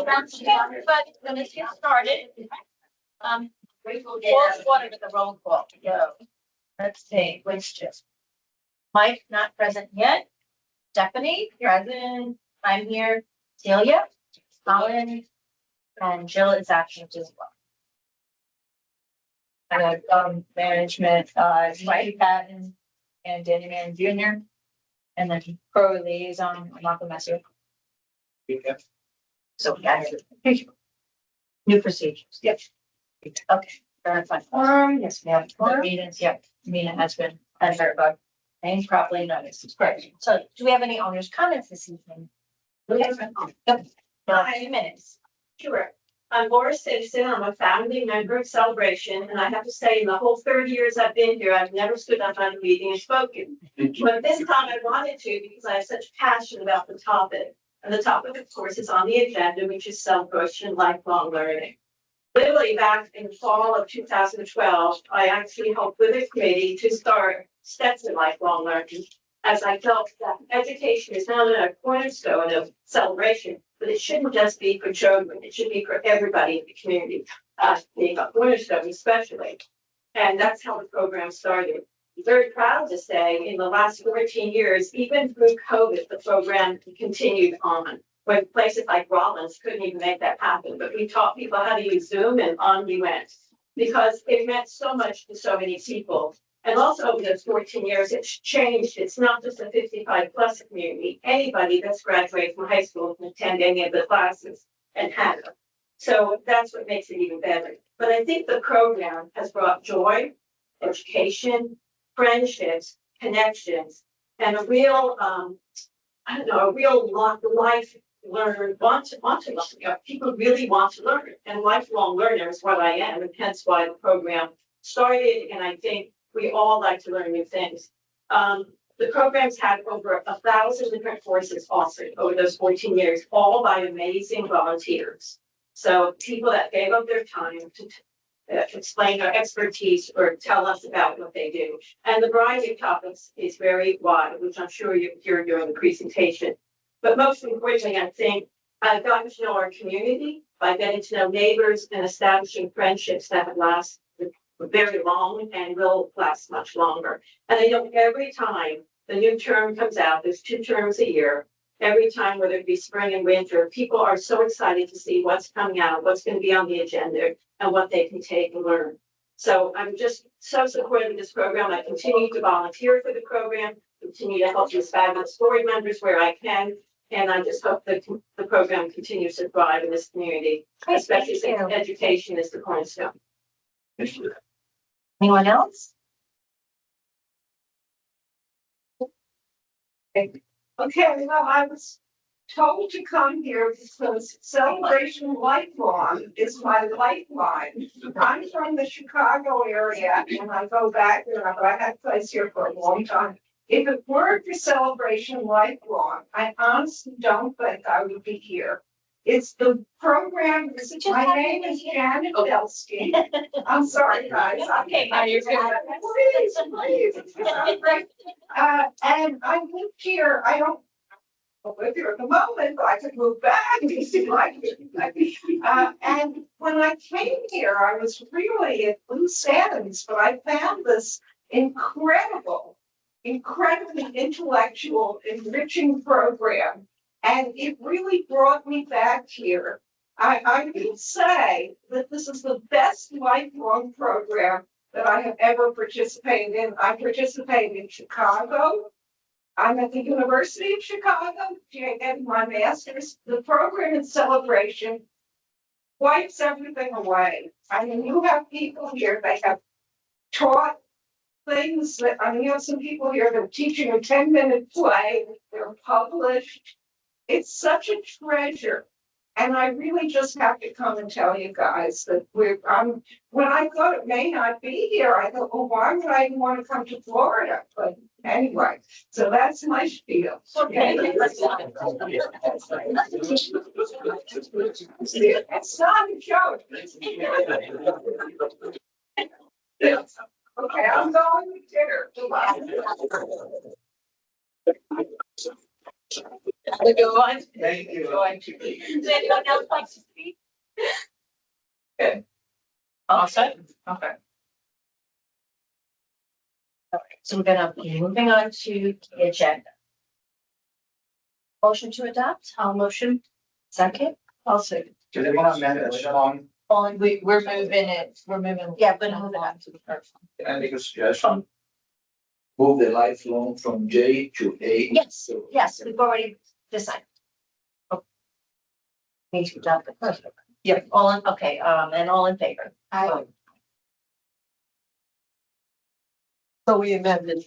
Everybody, let's get started. Fourth quarter with the roll call. Go. Let's see, which just. Mike, not present yet. Stephanie, present. I'm here. Celia, Colin, and Jill is absent as well. And management, Mike Patton and Danny Mann Jr. And then pro liaison, Malcolm Messier. So we got it. New procedures. Yep. Okay, very fine. Yes, we have meetings. Yep, meeting has been verified. Names properly noticed. Great. So do we have any owners' comments this evening? Yep. 2 minutes. Sure. I'm Laura Simpson. I'm a founding member of Celebration, and I have to say, in the whole 30 years I've been here, I've never stood up at a meeting and spoken. But this time I wanted to because I have such passion about the topic. And the topic, of course, is on the agenda, which is Celebration Lifelong Learning. Literally back in the fall of 2012, I actually helped with a committee to start Steps in Lifelong Learning, as I felt that education is not a cornerstone of Celebration, but it shouldn't just be for children. It should be for everybody in the community, being a cornerstone especially. And that's how the program started. I'm very proud to say in the last 14 years, even through COVID, the program continued on. When places like Rollins couldn't even make that happen, but we taught people how to use Zoom, and on we went. Because it meant so much to so many people. And also over those 14 years, it's changed. It's not just a 55 plus community. Anybody that's graduated from high school can attend any of the classes and have them. So that's what makes it even better. But I think the program has brought joy, education, friendships, connections, and a real, a real life learn, want to learn. People really want to learn, and lifelong learner is what I am, and hence why the program started. And I think we all like to learn new things. The program's had over 1,000 different courses offered over those 14 years, all by amazing volunteers. So people that gave up their time to explain their expertise or tell us about what they do. And the variety of topics is very wide, which I'm sure you hear during the presentation. But most importantly, I think I've gotten to know our community by getting to know neighbors and establishing friendships that have lasted very long and will last much longer. And I know every time the new term comes out, there's 2 terms a year. Every time, whether it be spring and winter, people are so excited to see what's coming out, what's going to be on the agenda, and what they can take and learn. So I'm just so supportive of this program. I continue to volunteer for the program, continue to help these fabulous board members where I can. And I just hope that the program continues to thrive in this community, especially since education is the cornerstone. Anyone else? Okay, well, I was told to come here because Celebration Lifelong is my lifeline. I'm from the Chicago area and I go back there, but I had a place here for a long time. If it weren't for Celebration Lifelong, I honestly don't think I would be here. It's the program. My name is Janet Belsky. I'm sorry, guys. Okay, now you're good. Please. And I moved here. I don't live here at the moment, but I could move back. And when I came here, I was really at loose ends, but I found this incredibly intellectual, enriching program. And it really brought me back here. I will say that this is the best lifelong program that I have ever participated in. I participated in Chicago. I'm at the University of Chicago getting my master's. The program in Celebration wipes everything away. I mean, you have people here that have taught things that, you have some people here that are teaching a 10-minute play. They're published. It's such a treasure. And I really just have to come and tell you guys that when I thought it may not be here, I thought, well, why would I even want to come to Florida? But anyway, so that's my spiel. Okay. It's not a joke. Okay, I'm going to dinner. Go on. Thank you. Go on. Does anyone else like to speak? All set? Okay. Okay, so we're gonna be moving on to the agenda. Motion to adopt, I'll motion. Second, I'll second. Do they want to amend it along? We're moving it, yeah, but move it up to the first one. Can I make a suggestion? Move the lifelong from J to A. Yes, yes, we've already decided. Oh. Need to adopt the first one. Yeah, all in, okay, and all in favor. Aye. So we amended.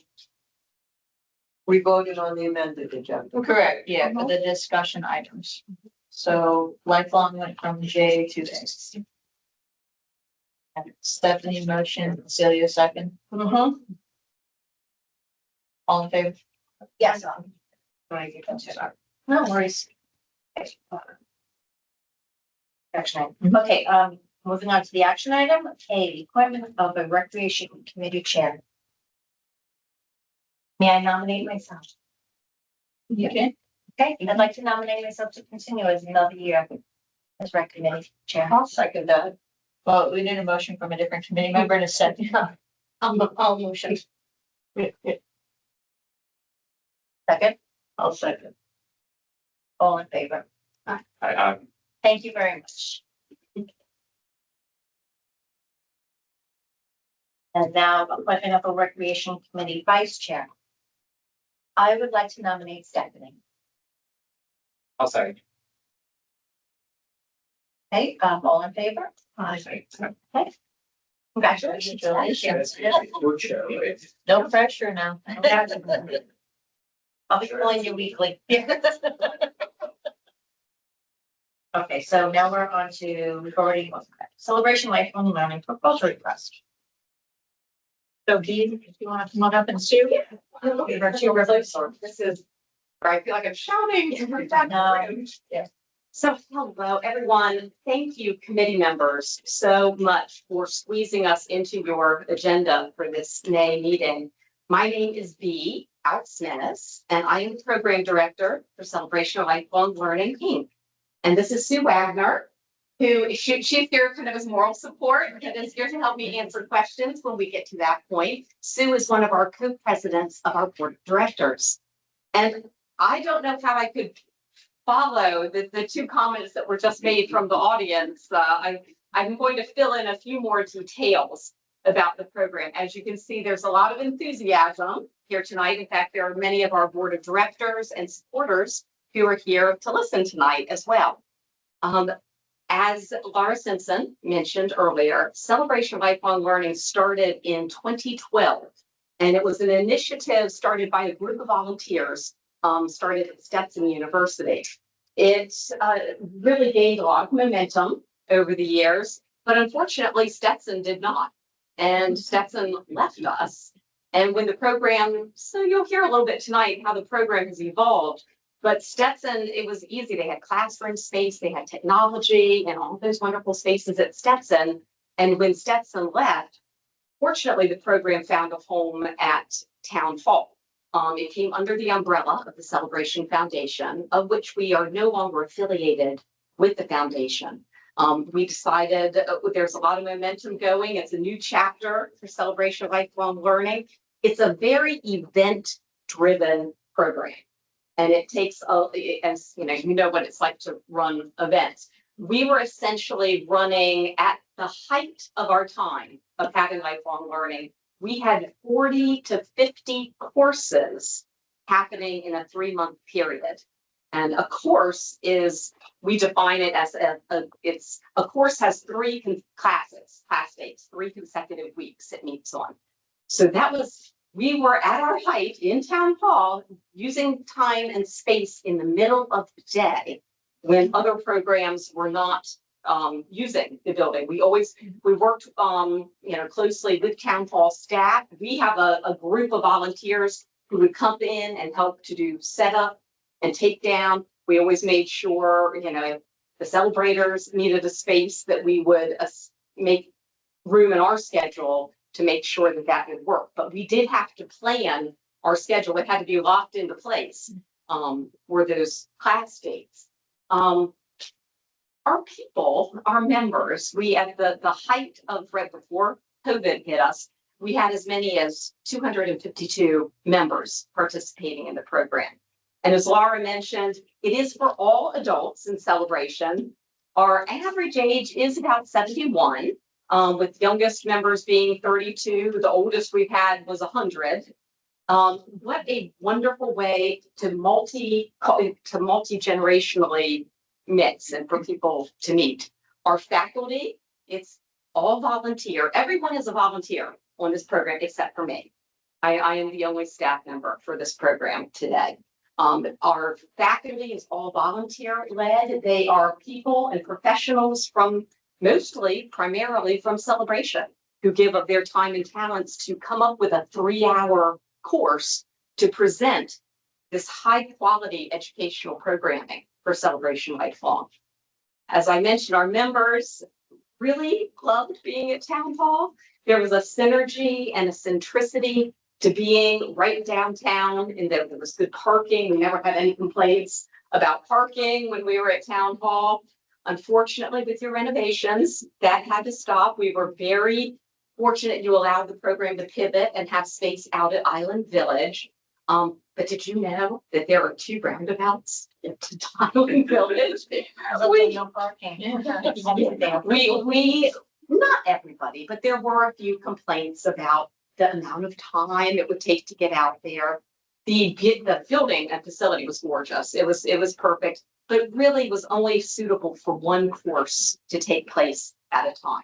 We voted on the amended agenda. Correct, yeah, for the discussion items. So lifelong went from J to A. And Stephanie motion, Celia second. All in favor? Yes. No worries. Action item. Okay, moving on to the action item, A, appointment of a recreation committee chair. May I nominate myself? You can. Okay, I'd like to nominate myself to continue as another year as rec committee chair. I'll second that. Well, we need a motion from a different committee member in a second. I'll motion. Second, I'll second. all in favor. Thank you very much. And now appointment of a recreation committee vice chair. I would like to nominate Stephanie. I'll say. Okay, all in favor? Okay. Congratulations. No pressure now. I'll be calling you weekly. Okay, so now we're on to, we've already, celebration lifelong learning proposal request. So Dee, if you want to come on up and Sue. Give our two replace or. This is where I feel like I'm shouting. No, yeah. So hello, everyone. Thank you, committee members, so much for squeezing us into your agenda for this May meeting. My name is Bea Outsmenis, and I am the program director for Celebration of Lifelong Learning, Inc. And this is Sue Wagner, who she's here kind of as moral support and is here to help me answer questions when we get to that point. Sue is one of our co-presidents of our board of directors. And I don't know how I could follow the two comments that were just made from the audience. I'm going to fill in a few more details about the program. As you can see, there's a lot of enthusiasm here tonight. In fact, there are many of our board of directors and supporters who are here to listen tonight as well. As Laura Simpson mentioned earlier, Celebration of Lifelong Learning started in 2012, and it was an initiative started by a group of volunteers, started at Stetson University. It really gained a lot of momentum over the years, but unfortunately Stetson did not, and Stetson left us. And when the program, so you'll hear a little bit tonight how the program has evolved. But Stetson, it was easy. They had classroom space, they had technology and all those wonderful spaces at Stetson. And when Stetson left, fortunately, the program found a home at Town Hall. It came under the umbrella of the Celebration Foundation, of which we are no longer affiliated with the foundation. We decided there's a lot of momentum going. It's a new chapter for Celebration of Lifelong Learning. It's a very event-driven program. And it takes, as you know what it's like to run events. We were essentially running at the height of our time of having lifelong learning. We had 40 to 50 courses happening in a 3-month period. And a course is, we define it as a course has 3 class dates, 3 consecutive weeks it meets on. So we were at our height in Town Hall, using time and space in the middle of the day when other programs were not using the building. We worked closely with Town Hall staff. We have a group of volunteers who would come in and help to do setup and take down. We always made sure, if the celebrators needed a space, that we would make room in our schedule to make sure that would work. But we did have to plan our schedule. It had to be locked into place. for those class dates. Our people, our members, we at the height of right before COVID hit us, we had as many as 252 members participating in the program. And as Laura mentioned, it is for all adults in celebration. Our average age is about 71, with youngest members being 32. The oldest we've had was 100. What a wonderful way to multi-generationally mix and for people to meet. Our faculty, it's all volunteer. Everyone is a volunteer on this program except for me. I am the only staff member for this program today. Our faculty is all volunteer led. They are people and professionals from primarily from Celebration, who give of their time and talents to come up with a 3-hour course to present this high quality educational programming for Celebration Lifelong. As I mentioned, our members really loved being at Town Hall. There was a synergy and a centricity to being right downtown, and there was good parking. We never had any complaints about parking when we were at Town Hall. Unfortunately, with your renovations, that had to stop. We were very fortunate you allowed the program to pivot and have space out at Island Village. But did you know that there are 2 roundabouts to Island Village? No parking. We, not everybody, but there were a few complaints about the amount of time it would take to get out there. The building and facility was gorgeous. It was perfect, but really was only suitable for one course to take place at a time.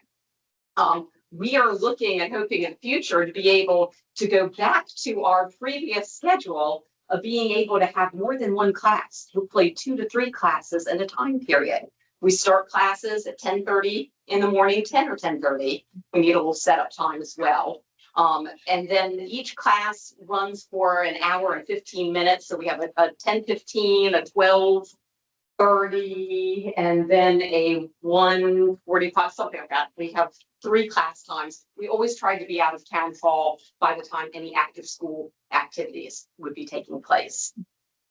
We are looking and hoping in the future to be able to go back to our previous schedule of being able to have more than one class, hopefully 2 to 3 classes in a time period. We start classes at 10:30 in the morning, 10 or 10:30. We need a little setup time as well. And then each class runs for an hour and 15 minutes. So we have a 10:15, a 12:30, and then a 1:45, something like that. We have 3 class times. We always try to be out of Town Hall by the time any active school activities would be taking place.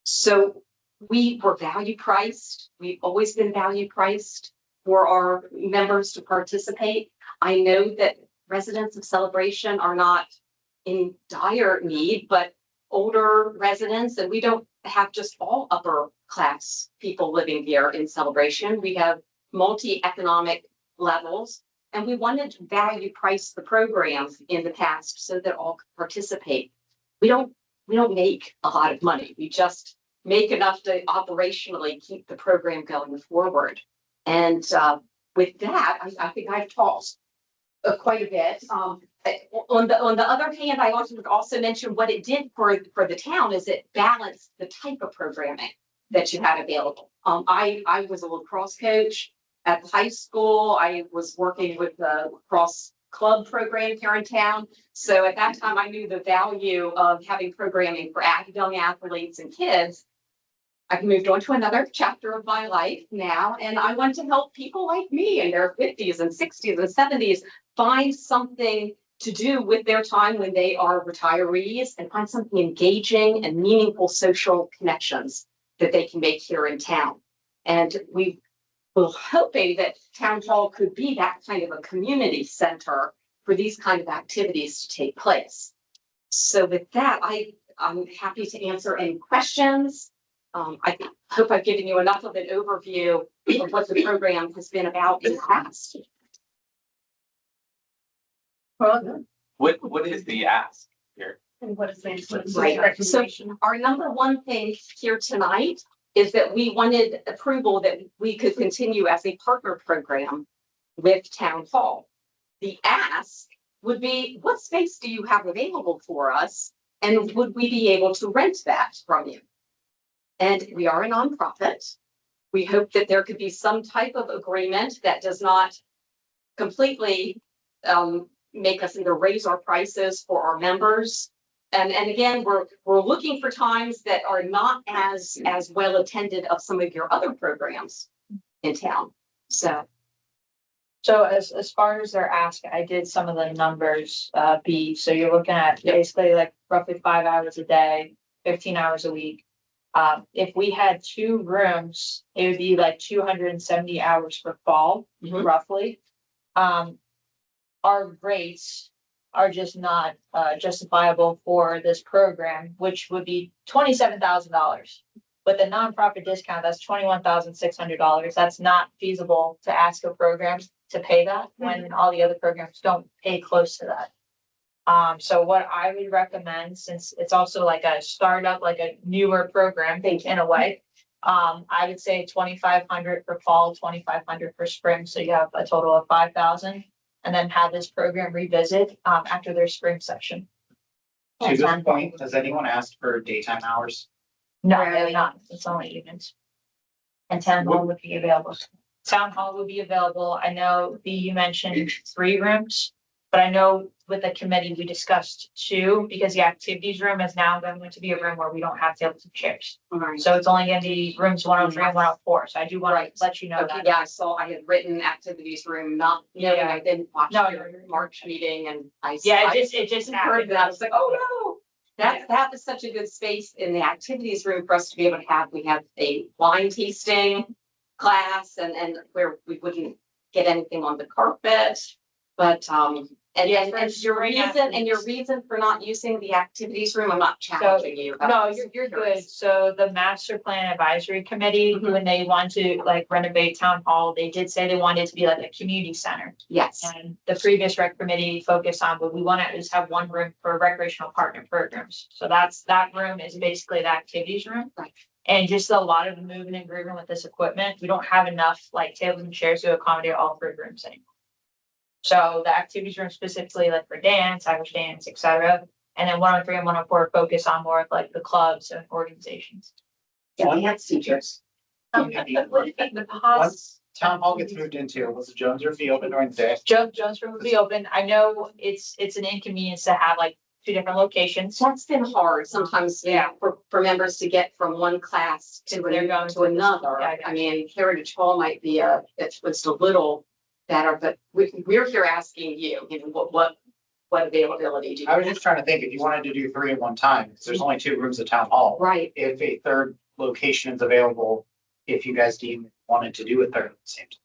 So we were value priced. We've always been value priced for our members to participate. I know that residents of Celebration are not in dire need, but older residents, and we don't have just all upper class people living here in Celebration. We have multi-economic levels, and we wanted to value price the program in the past so that all could participate. We don't make a lot of money. We just make enough to operationally keep the program going forward. And with that, I think I've talked quite a bit. On the other hand, I wanted to also mention what it did for the town is it balanced the type of programming that you had available. I was a lacrosse coach at the high school. I was working with the lacrosse club program here in town. So at that time, I knew the value of having programming for young athletes and kids. I've moved on to another chapter of my life now, and I want to help people like me in their 50s and 60s and 70s find something to do with their time when they are retirees and find something engaging and meaningful social connections that they can make here in town. And we were hoping that Town Hall could be that kind of a community center for these kind of activities to take place. So with that, I'm happy to answer any questions. I hope I've given you enough of an overview of what the program has been about in the past. What is the ask here? And what is the Right. So our number one thing here tonight is that we wanted approval that we could continue as a partner program with Town Hall. The ask would be, what space do you have available for us? And would we be able to rent that from you? And we are a nonprofit. We hope that there could be some type of agreement that does not completely make us either raise our prices for our members. And again, we're looking for times that are not as well attended of some of your other programs in town. So as far as their ask, I did some of the numbers, so you're looking at basically like roughly 5 hours a day, 15 hours a week. If we had 2 rooms, it would be like 270 hours for fall, Mhm. roughly. Our rates are just not justifiable for this program, which would be $27,000. But the nonprofit discount, that's $21,600. That's not feasible to ask a program to pay that when all the other programs don't pay close to that. So what I would recommend, since it's also like a startup, like a newer program in a way. I would say 2,500 for fall, 2,500 for spring, so you have a total of 5,000. And then have this program revisit after their spring session. To this point, has anyone asked for daytime hours? No, they're not, it's only evenings. And town hall would be available. Town hall would be available. I know B, you mentioned 3 rooms. But I know with the committee, we discussed 2, because the activities room is now going to be a room where we don't have tables and chairs. All right. So it's only gonna be rooms 103 and 104. So I do want Right. to let you know Okay, that. yeah, I saw, I had written activities room, not, knowing Yeah. I didn't watch No, your no, no. March meeting and I. Yeah, I it just heard happened. that, I was like, oh no. That is such a good space in the activities room for us to be able to have, we have a wine tasting class and where we wouldn't get anything on the carpet. But, and Yeah, and for and your spring reason for not using the activities room, I'm not challenging you. but No, I'm you're good. curious. So the master plan advisory committee, Mhm. when they want to like renovate town hall, they did say they wanted it to be like a community center. Yes, And the previous rec committee focused on, but we want to just have one room for recreational partner programs. So that room is basically the activities room. Right. And just a lot of moving and grooving with this equipment. We don't have enough like tables and chairs to accommodate all 3 rooms anymore. So the activities room specifically like for dance, Irish dance, et cetera. And then 103 and 104 focus on more of like the clubs and organizations. yeah, we had teachers. Would it be the Once town hall gets moved into, will the Jones room be open during the day? Jones room will be open. I know it's an inconvenience to have like 2 different locations. That's been hard sometimes, Yeah. for members to get from one class to They're going to another. Yeah, I got I mean, Heritage Hall might be it's just a little better, but we're here asking you, what availability do you I was have? just trying to think, if you wanted to do 3 at one time, because there's only 2 rooms at town hall. Right, If a third location is available, if you guys wanted to do a third at the same time.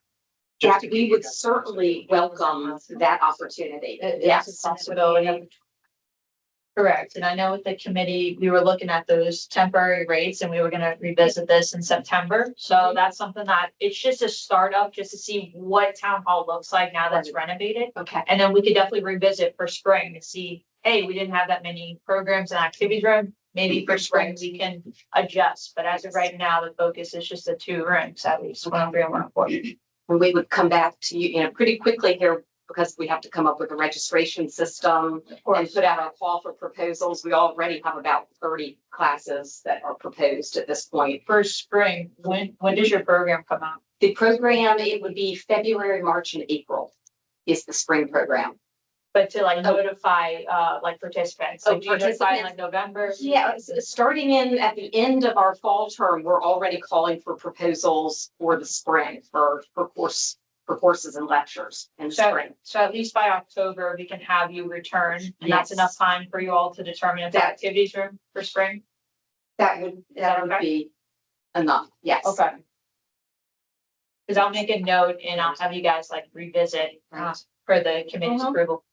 yeah, Just to we keep you would guys- certainly welcome that opportunity. It's a Yes. possibility. Correct. And I know with the committee, we were looking at those temporary rates and we were gonna revisit this in September. So that's something that, it's just a startup, just to see what town hall looks like now that's renovated. Okay, And then we could definitely revisit for spring to see, hey, we didn't have that many programs and activities room. Maybe for spring we can adjust, but as of right now, the focus is just the 2 rooms at least, 103 and 104. and we would come back to you, pretty quickly here because we have to come up with a registration system and put out our call for proposals. We already have about 30 classes that are proposed at this point. For spring, when does your program come out? The program, it would be February, March, and April is the spring program. But to like notify, like participants, Oh, so do you notify in participants. like November? Yeah, starting in at the end of our fall term, we're already calling for proposals for the spring for courses and lectures in So, spring. so at least by October, we can have you return, and that's Yes. enough time for you all to determine if the That- activities room for spring? That would okay? be enough, yes. Okay. Cause I'll make a note and I'll have you guys like revisit, Right. for the committee's Mhm. approval.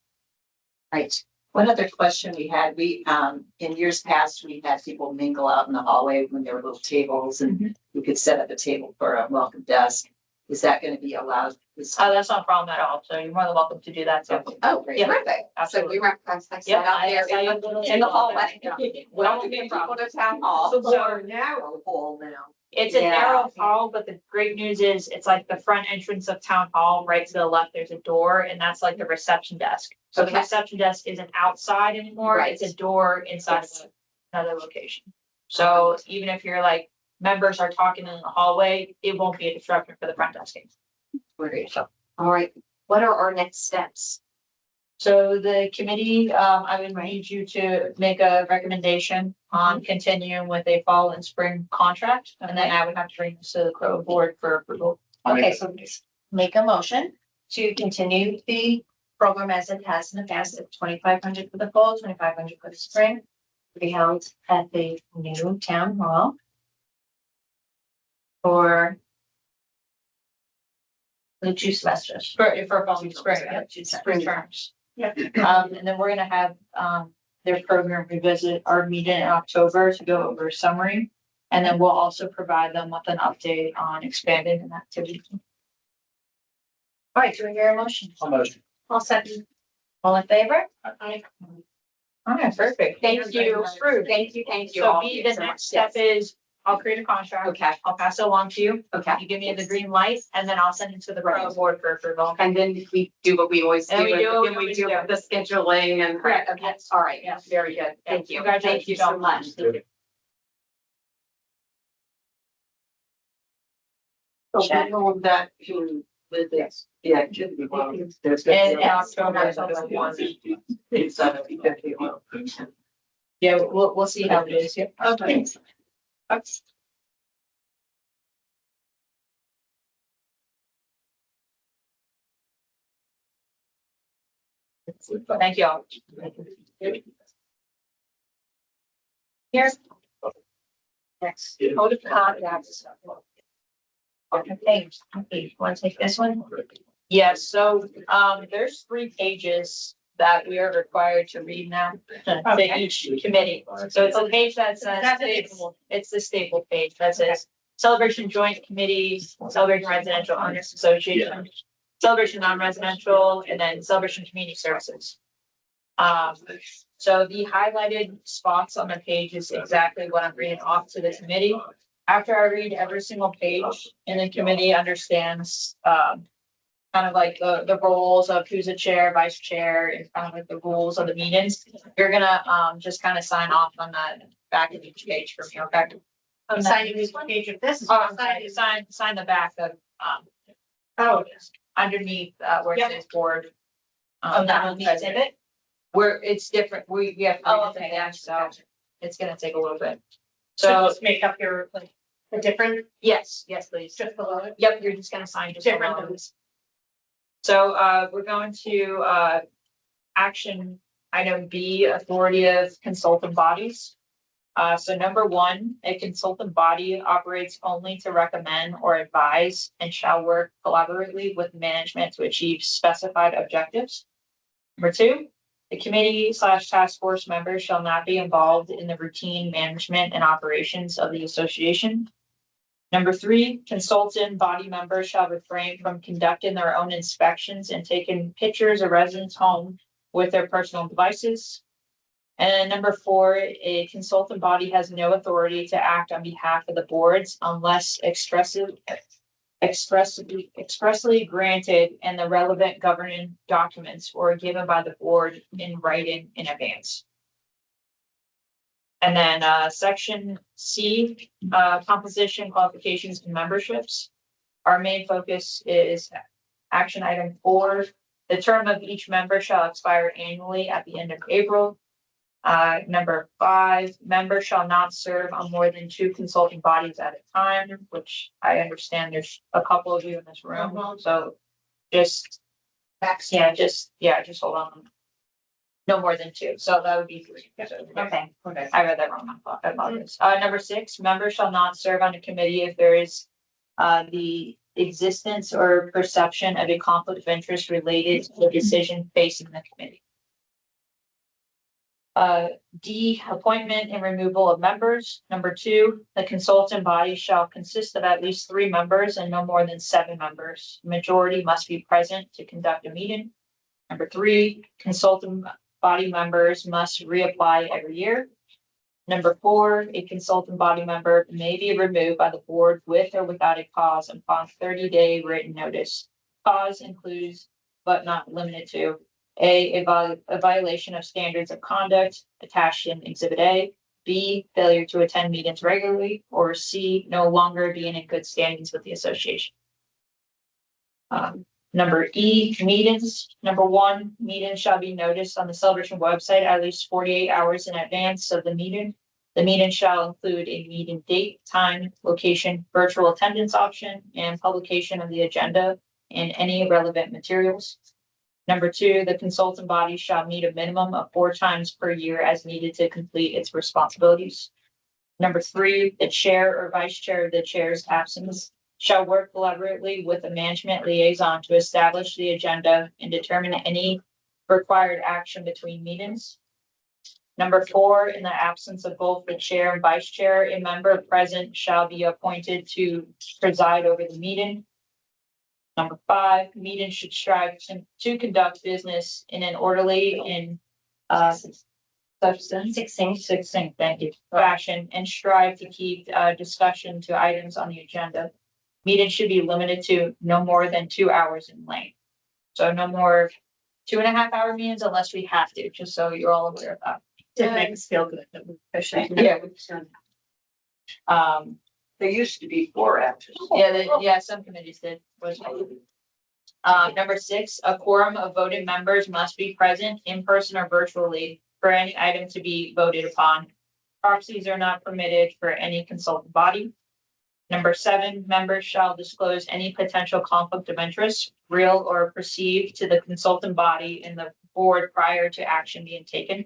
Right. One other question we had, in years past, we had people mingle out in the hallway when there were little tables and we could set up a table for a welcome desk. Is that gonna be allowed? Oh, that's not a problem at all, so you're more than welcome to do that too. Oh, great, Yeah. terrific. So Absolutely. we were, I Yep, sat out I there saw you in a little the table out hallway. there. Yeah. Welcoming people to town hall. It's a more narrow hall now. It's a Yeah. narrow hall, but the great news is it's like the front entrance of town hall, right to the left, there's a door and that's like the reception desk. So the Okay. reception desk isn't outside anymore, Right. it's a door inside Yes. of another location. So even if you're like, members are talking in the hallway, it won't be a disruption for the front desk. Great. All right, what are our next steps? So the committee, I would need you to make a recommendation on continuing with a fall and spring contract. And then I would have to bring this to the Crow Board for approval. I'll make Okay, that- so make a motion to continue the program as it has in the past of 2,500 for the fall, 2,500 for the spring. To be held at the new town hall for the two semesters. For fall spring, yeah, two spring terms. Yeah. And then we're gonna have, their program revisit our meeting in October to go over summary. And then we'll also provide them with an update on expanded and activity. All right, do we hear a motion? I'll motion. I'll second. All in favor? I, All right, perfect. Thank you. Thank you. Thank you. So all B, the so next much. step is, I'll create a contract. Okay, I'll pass it along to you. okay. You give me the green light and then I'll send it to the pro board for approval. And then we do what we always do. And we do what we then always do do. the scheduling and. Correct. Okay, all right. Yeah. Very good. Thank you. Congratulations. Thank you so much. So we know that to, with this, the activity one, there's gonna be In a October. one, it's 50 oil. Yeah, we'll see how it is. Yeah. okay. Thank you all. Here's. Next, code of conduct. Okay, want to take this one? Yes, so, there's 3 pages that we are required to read now to each committee. So it's a page that says, it's the staple page that says Celebration Joint Committee, Celebration Residential Owners Association, Celebration Non-Residential, and then Celebration Community Services. So the highlighted spots on the page is exactly what I'm reading off to the committee. After I read every single page, and the committee understands, kind of like the roles of who's a chair, vice chair, and kind of like the rules of the meetings. You're gonna, just kind of sign off on the back of each page for me, okay? I'm signing this page of this. Oh, I'm sorry, sign the back of, Oh, underneath, where it Yep. says board. Oh, that one needs it. Where it's different, we have. Oh, three okay, different things, gotcha, So it's gonna take a little bit. so So, just make up your, like, a different, yes, please. just below it. Yep, you're just gonna sign just Different below than- this. So, we're going to, action item B, authority of consultant bodies. So number 1, a consultant body operates only to recommend or advise and shall work collaboratively with management to achieve specified objectives. Number 2, the committee/task force members shall not be involved in the routine management and operations of the association. Number 3, consultant body members shall refrain from conducting their own inspections and taking pictures of residents' home with their personal devices. And number 4, a consultant body has no authority to act on behalf of the boards unless expressly granted in the relevant governing documents or given by the board in writing in advance. And then, section C, composition, qualifications, and memberships. Our main focus is action item 4. The term of each member shall expire annually at the end of April. Number 5, members shall not serve on more than 2 consulting bodies at a time, which I understand there's a couple of you in this room, so just. Just hold on. No more than 2, so that would be 3. Okay. I read that wrong, I apologize. Number 6, members shall not serve on a committee if there is the existence or perception of a conflict of interest related to the decision facing the committee. D, appointment and removal of members. Number 2, the consultant body shall consist of at least 3 members and no more than 7 members. Majority must be present to conduct a meeting. Number 3, consultant body members must reapply every year. Number 4, a consultant body member may be removed by the board with or without a cause upon 30-day written notice. Cause includes, but not limited to, A, a violation of standards of conduct attached in Exhibit A, B, failure to attend meetings regularly, or C, no longer being in good standings with the association. Number E, meetings. Number 1, meetings shall be noticed on the Celebration website at least 48 hours in advance of the meeting. The meeting shall include a meeting date, time, location, virtual attendance option, and publication of the agenda and any relevant materials. Number 2, the consultant body shall meet a minimum of 4 times per year as needed to complete its responsibilities. Number 3, the chair or vice chair of the chair's absence shall work collaboratively with the management liaison to establish the agenda and determine any required action between meetings. Number 4, in the absence of both the chair and vice chair, a member present shall be appointed to preside over the meeting. Number 5, meetings should strive to conduct business in an orderly and succinct, thank you, fashion, and strive to keep discussion to items on the agenda. Meetings should be limited to no more than 2 hours in length. So no more 2.5-hour meetings unless we have to, just so you're all aware of that. It makes us feel good that we're efficient. Yeah. There used to be 4 hours. Yeah, some committees did. Number 6, a quorum of voting members must be present in person or virtually for any item to be voted upon. Proxies are not permitted for any consultant body. Number 7, members shall disclose any potential conflict of interest, real or perceived, to the consultant body and the board prior to action being taken.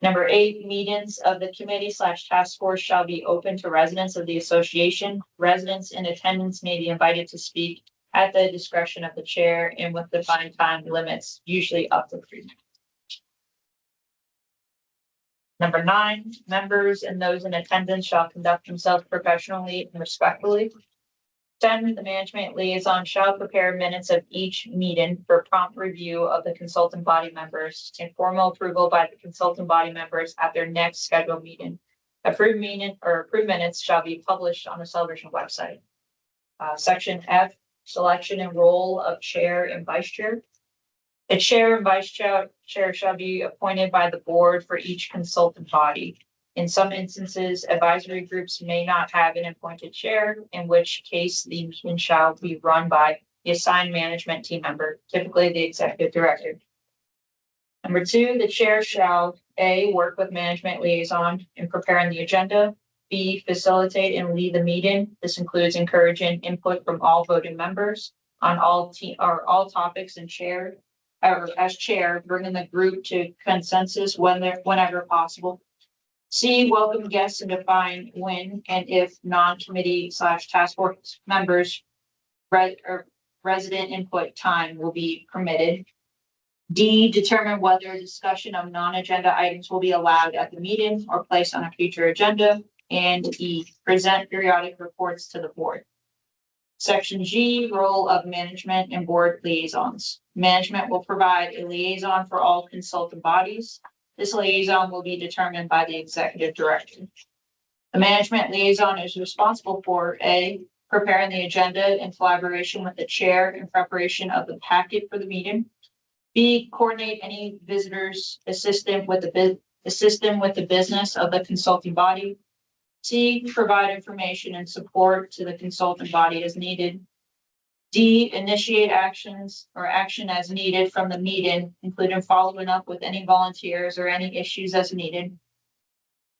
Number 8, meetings of the committee/task force shall be open to residents of the association. Residents in attendance may be invited to speak at the discretion of the chair and with defined time limits, usually up to 3 minutes. Number 9, members and those in attendance shall conduct themselves professionally and respectfully. 10, the management liaison shall prepare minutes of each meeting for prompt review of the consultant body members and formal approval by the consultant body members at their next scheduled meeting. Approved minutes shall be published on the Celebration website. Section F, selection and role of chair and vice chair. The chair and vice chair shall be appointed by the board for each consultant body. In some instances, advisory groups may not have an appointed chair, in which case the meeting shall be run by the assigned management team member, typically the executive director. Number 2, the chair shall A, work with management liaison in preparing the agenda, B, facilitate and lead the meeting. This includes encouraging input from all voting members on all topics and as chair, bringing the group to consensus whenever possible. C, welcome guests and define when and if non-committee/task force members resident input time will be permitted. D, determine whether discussion of non-agenda items will be allowed at the meeting or placed on a future agenda. And E, present periodic reports to the board. Section G, role of management and board liaisons. Management will provide a liaison for all consultant bodies. This liaison will be determined by the executive director. The management liaison is responsible for A, preparing the agenda in collaboration with the chair in preparation of the packet for the meeting. B, coordinate any visitors, assist them with the business of the consulting body. C, provide information and support to the consultant body as needed. D, initiate action as needed from the meeting, including following up with any volunteers or any issues as needed.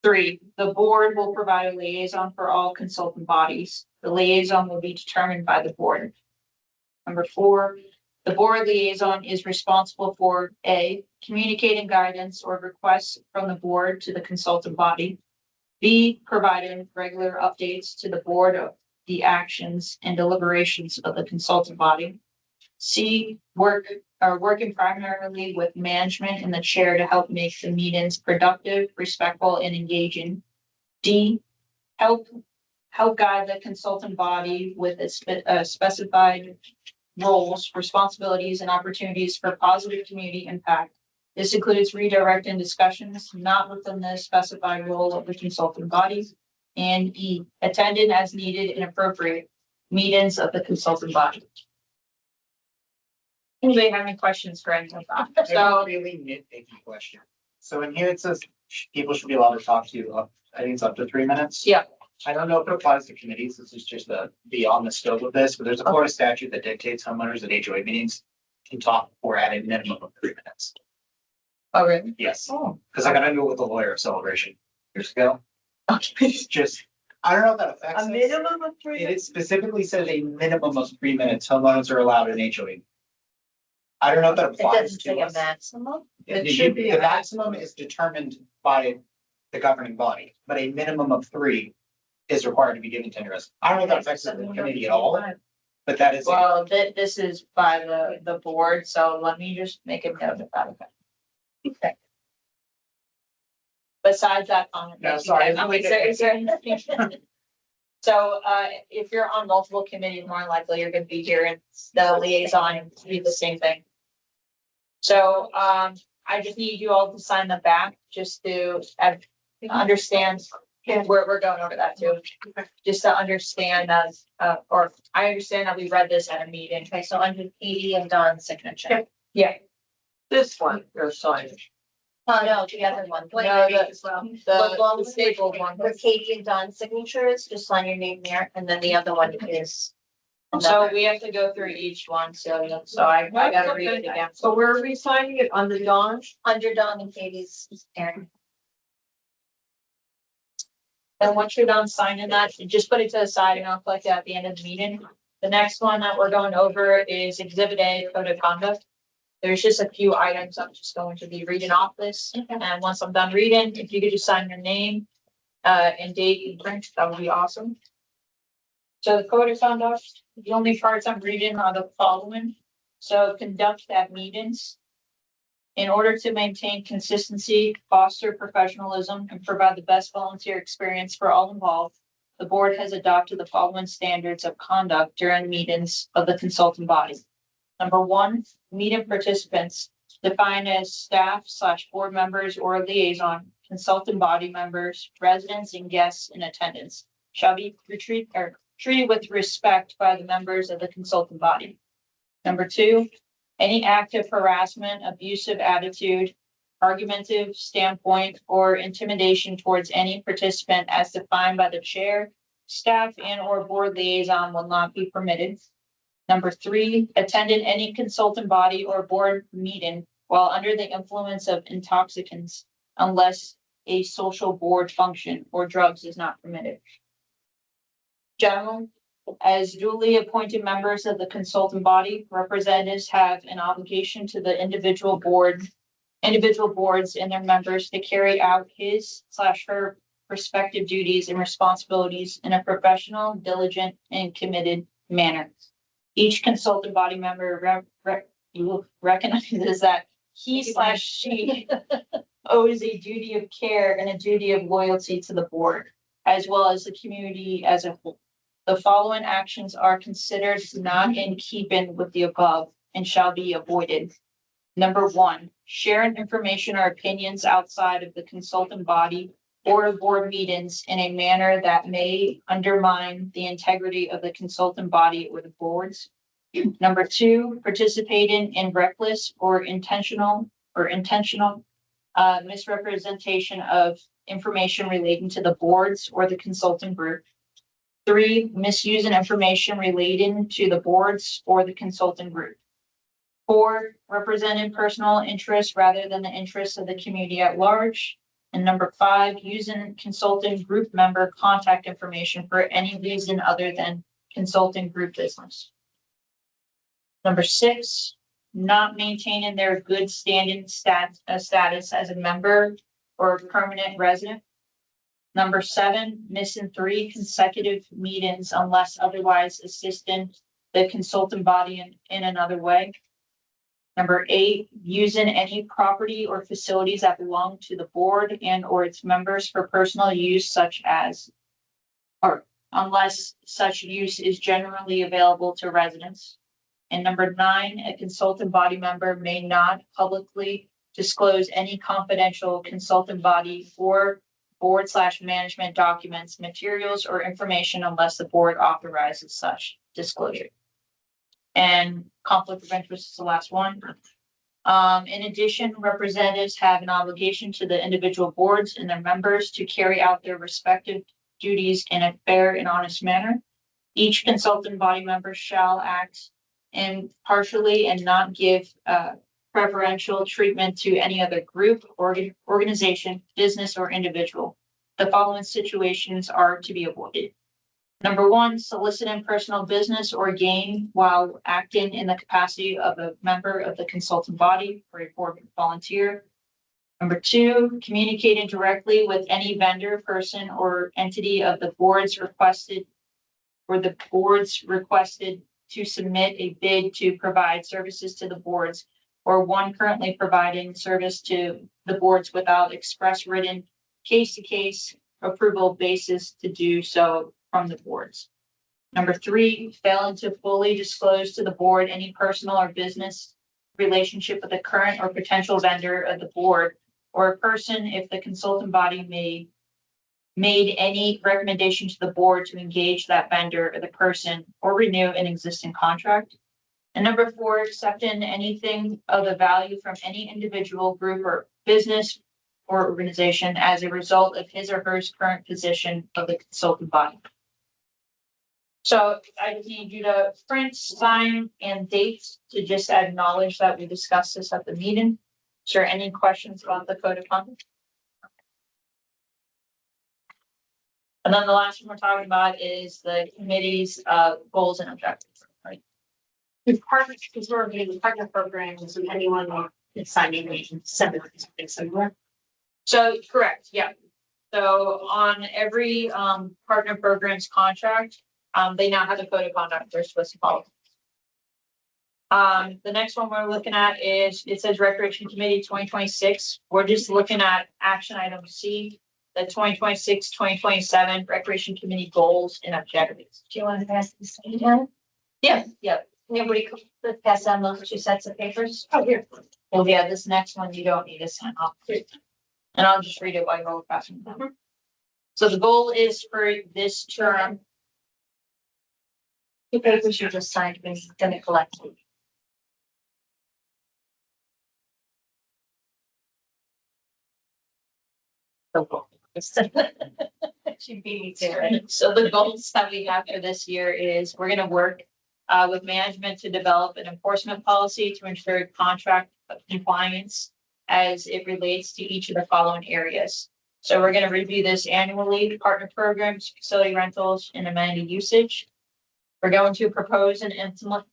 3, the board will provide a liaison for all consultant bodies. The liaison will be determined by the board. Number 4, the board liaison is responsible for A, communicating guidance or requests from the board to the consultant body. B, providing regular updates to the board of the actions and deliberations of the consultant body. C, working primarily with management and the chair to help make the meetings productive, respectful, and engaging. D, help guide the consultant body with its specified roles, responsibilities, and opportunities for positive community impact. This includes redirecting discussions not within the specified role of the consulting body. And E, attending as needed and appropriate meetings of the consulting body. Anybody have any questions for any of that? I have a So, really nitpicky question. So in here it says people should be allowed to talk to you I think it's up to 3 minutes. yeah, I don't know if it applies to committees. This is just beyond the scope of this, but there's a Florida statute that dictates homeowners at HOA meetings can talk for at a minimum of 3 minutes. oh, really? Yes, Oh, because I got into it with a lawyer at Celebration years ago. okay. It's just, I don't know if that affects A us. minimum of 3 It minutes? specifically says a minimum of 3 minutes homeowners are allowed in HOA. I don't know if that It applies doesn't to say a us. maximum. It should be The a maximum is determined by the governing body, but a minimum of 3 is required to be given to interest. I don't know if that affects the committee at all, but that is. Well, this is by the board, so let me just make a note of that. Okay. Besides that comment. No, sorry. Is there anything? So, if you're on multiple committees, more than likely you're gonna be here and the liaison to be the same thing. So, I just need you all to sign the back just to understand, we're going over that too. Just to understand as, or I understand that we read this at a meeting. Okay, so under Katie and Don's signature. Yeah, This one, you're signing. Oh, no, the other one. No, the stapled one. Where Katie and Don's signatures, just sign your name there, and then the other one is. So we have to go through each one, so I gotta read it again. So where are we signing it? On the Dawn? Under Don and Katie's, Aaron. And once you're done signing that, just put it to the side and I'll collect it at the end of the meeting. The next one that we're going over is Exhibit A, Code of Conduct. There's just a few items I'm just going to be reading off this, and once I'm done reading, if you could just sign your name, and date and print, that would be awesome. So the Code of Conduct, the only parts I'm reading are the following. So conduct at meetings. In order to maintain consistency, foster professionalism, and provide the best volunteer experience for all involved, the board has adopted the following standards of conduct during meetings of the consultant body. Number 1, meeting participants defined as staff/board members or liaison, consultant body members, residents, and guests in attendance shall be treated with respect by the members of the consultant body. Number 2, any active harassment, abusive attitude, argumentative standpoint, or intimidation towards any participant as defined by the chair, staff, and/or board liaison will not be permitted. Number 3, attending any consultant body or board meeting while under the influence of intoxicants unless a social board function or drugs is not permitted. General, as duly appointed members of the consultant body, representatives have an obligation to the individual boards and their members to carry out his/her respective duties and responsibilities in a professional, diligent, and committed manner. Each consultant body member recognizes that he/she owes a duty of care and a duty of loyalty to the board, as well as the community as a whole. The following actions are considered not in keeping with the above and shall be avoided. Number 1, sharing information or opinions outside of the consultant body or board meetings in a manner that may undermine the integrity of the consultant body or the boards. Number 2, participating in reckless or intentional misrepresentation of information relating to the boards or the consultant group. 3, misusing information relating to the boards or the consultant group. 4, representing personal interests rather than the interests of the community at large. And number 5, using consultant group member contact information for any reason other than consultant group business. Number 6, not maintaining their good standing status as a member or permanent resident. Number 7, missing 3 consecutive meetings unless otherwise assisting the consultant body in another way. Number 8, using any property or facilities that belong to the board and or its members for personal use or unless such use is generally available to residents. And number 9, a consultant body member may not publicly disclose any confidential consultant body or board/management documents, materials, or information unless the board authorizes such disclosure. And conflict of interest is the last one. In addition, representatives have an obligation to the individual boards and their members to carry out their respective duties in a fair and honest manner. Each consultant body member shall act impartially and not give preferential treatment to any other group, organization, business, or individual. The following situations are to be avoided. Number 1, soliciting personal business or gain while acting in the capacity of a member of the consultant body or a board volunteer. Number two, communicating directly with any vendor, person, or entity of the board's requested to submit a bid to provide services to the boards, or one currently providing service to the boards without express written case-to-case approval basis to do so from the boards. Number three, failing to fully disclose to the board any personal or business relationship with a current or potential vendor of the board or a person if the consultant body made any recommendation to the board to engage that vendor or the person or renew an existing contract. And number four, accepting anything of the value from any individual, group, or business or organization as a result of his or her current position of the consultant body. So I just need you to print, sign, and date to just acknowledge that we discussed this at the meeting. Is there any questions about the code of conduct? And then the last one we're talking about is the committee's goals and objectives. Right? The partner, because we're doing the partner programs and anyone is signing something similar. So correct, yeah. So on every partner program's contract, they now have a code of conduct they're supposed to follow. The next one we're looking at is, it says Recreation Committee 2026. We're just looking at action item C, the 2026-2027 Recreation Committee goals and objectives. Do you want to pass this down? Yeah. Anybody could pass down those two sets of papers? Oh, here. Well, yeah, this next one you don't need to sign off. And I'll just read it while you're passing them down. So the goal is for this term. The papers you just signed, we're gonna collect them. She beat me to it. So the goals that we have for this year is we're gonna work with management to develop an enforcement policy to ensure contract compliance as it relates to each of the following areas. So we're gonna review this annually, partner programs, facility rentals, and amenity usage. We're going to propose and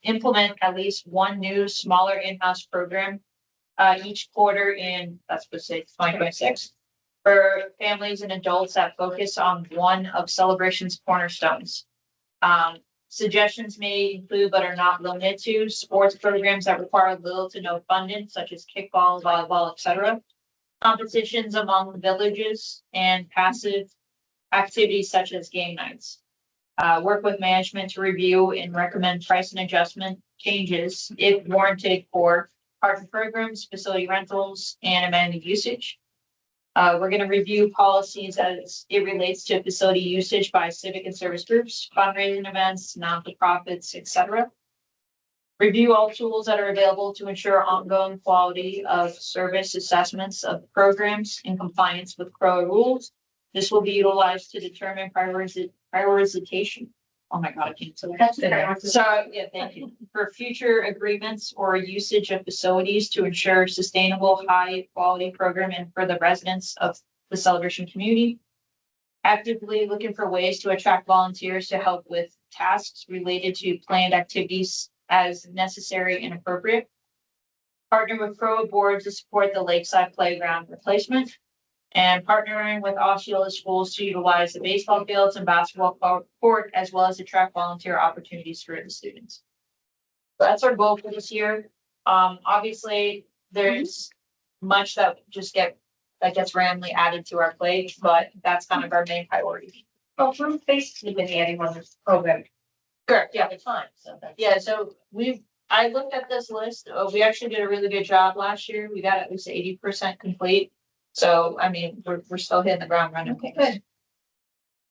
implement at least one new smaller in-house program each quarter in, that's supposed to say 2026, for families and adults that focus on one of Celebration's cornerstones. Suggestions may include, but are not limited to, sports programs that require little to no funding, such as kickball, volleyball, etc. Competitions among the villages and passive activities such as game nights. Work with management to review and recommend price and adjustment changes if warranted for partner programs, facility rentals, and amenity usage. We're going to review policies as it relates to facility usage by civic and service groups, fundraising events, non-for-profits, etc. Review all tools that are available to ensure ongoing quality of service assessments of programs in compliance with CROA rules. This will be utilized to determine prioritization. Oh my God, I can't say that. So, yeah, thank you. For future agreements or usage of facilities to ensure sustainable, high quality programming for the residents of the Celebration community. Actively looking for ways to attract volunteers to help with tasks related to planned activities as necessary and appropriate. Partner with CROA board to support the Lakeside Playground replacement. And partnering with Osceola schools to utilize the baseball fields and basketball court, as well as attract volunteer opportunities for the students. So that's our goal for this year. Obviously, there's much that gets randomly added to our plate, but that's kind of our main priority. Well, we've basically been adding on this program Correct, yeah. all the time, so that's. Yeah, so I looked at this list. We actually did a really good job last year. We got at least 80% complete. So, I mean, we're still hitting the ground running. Okay, good.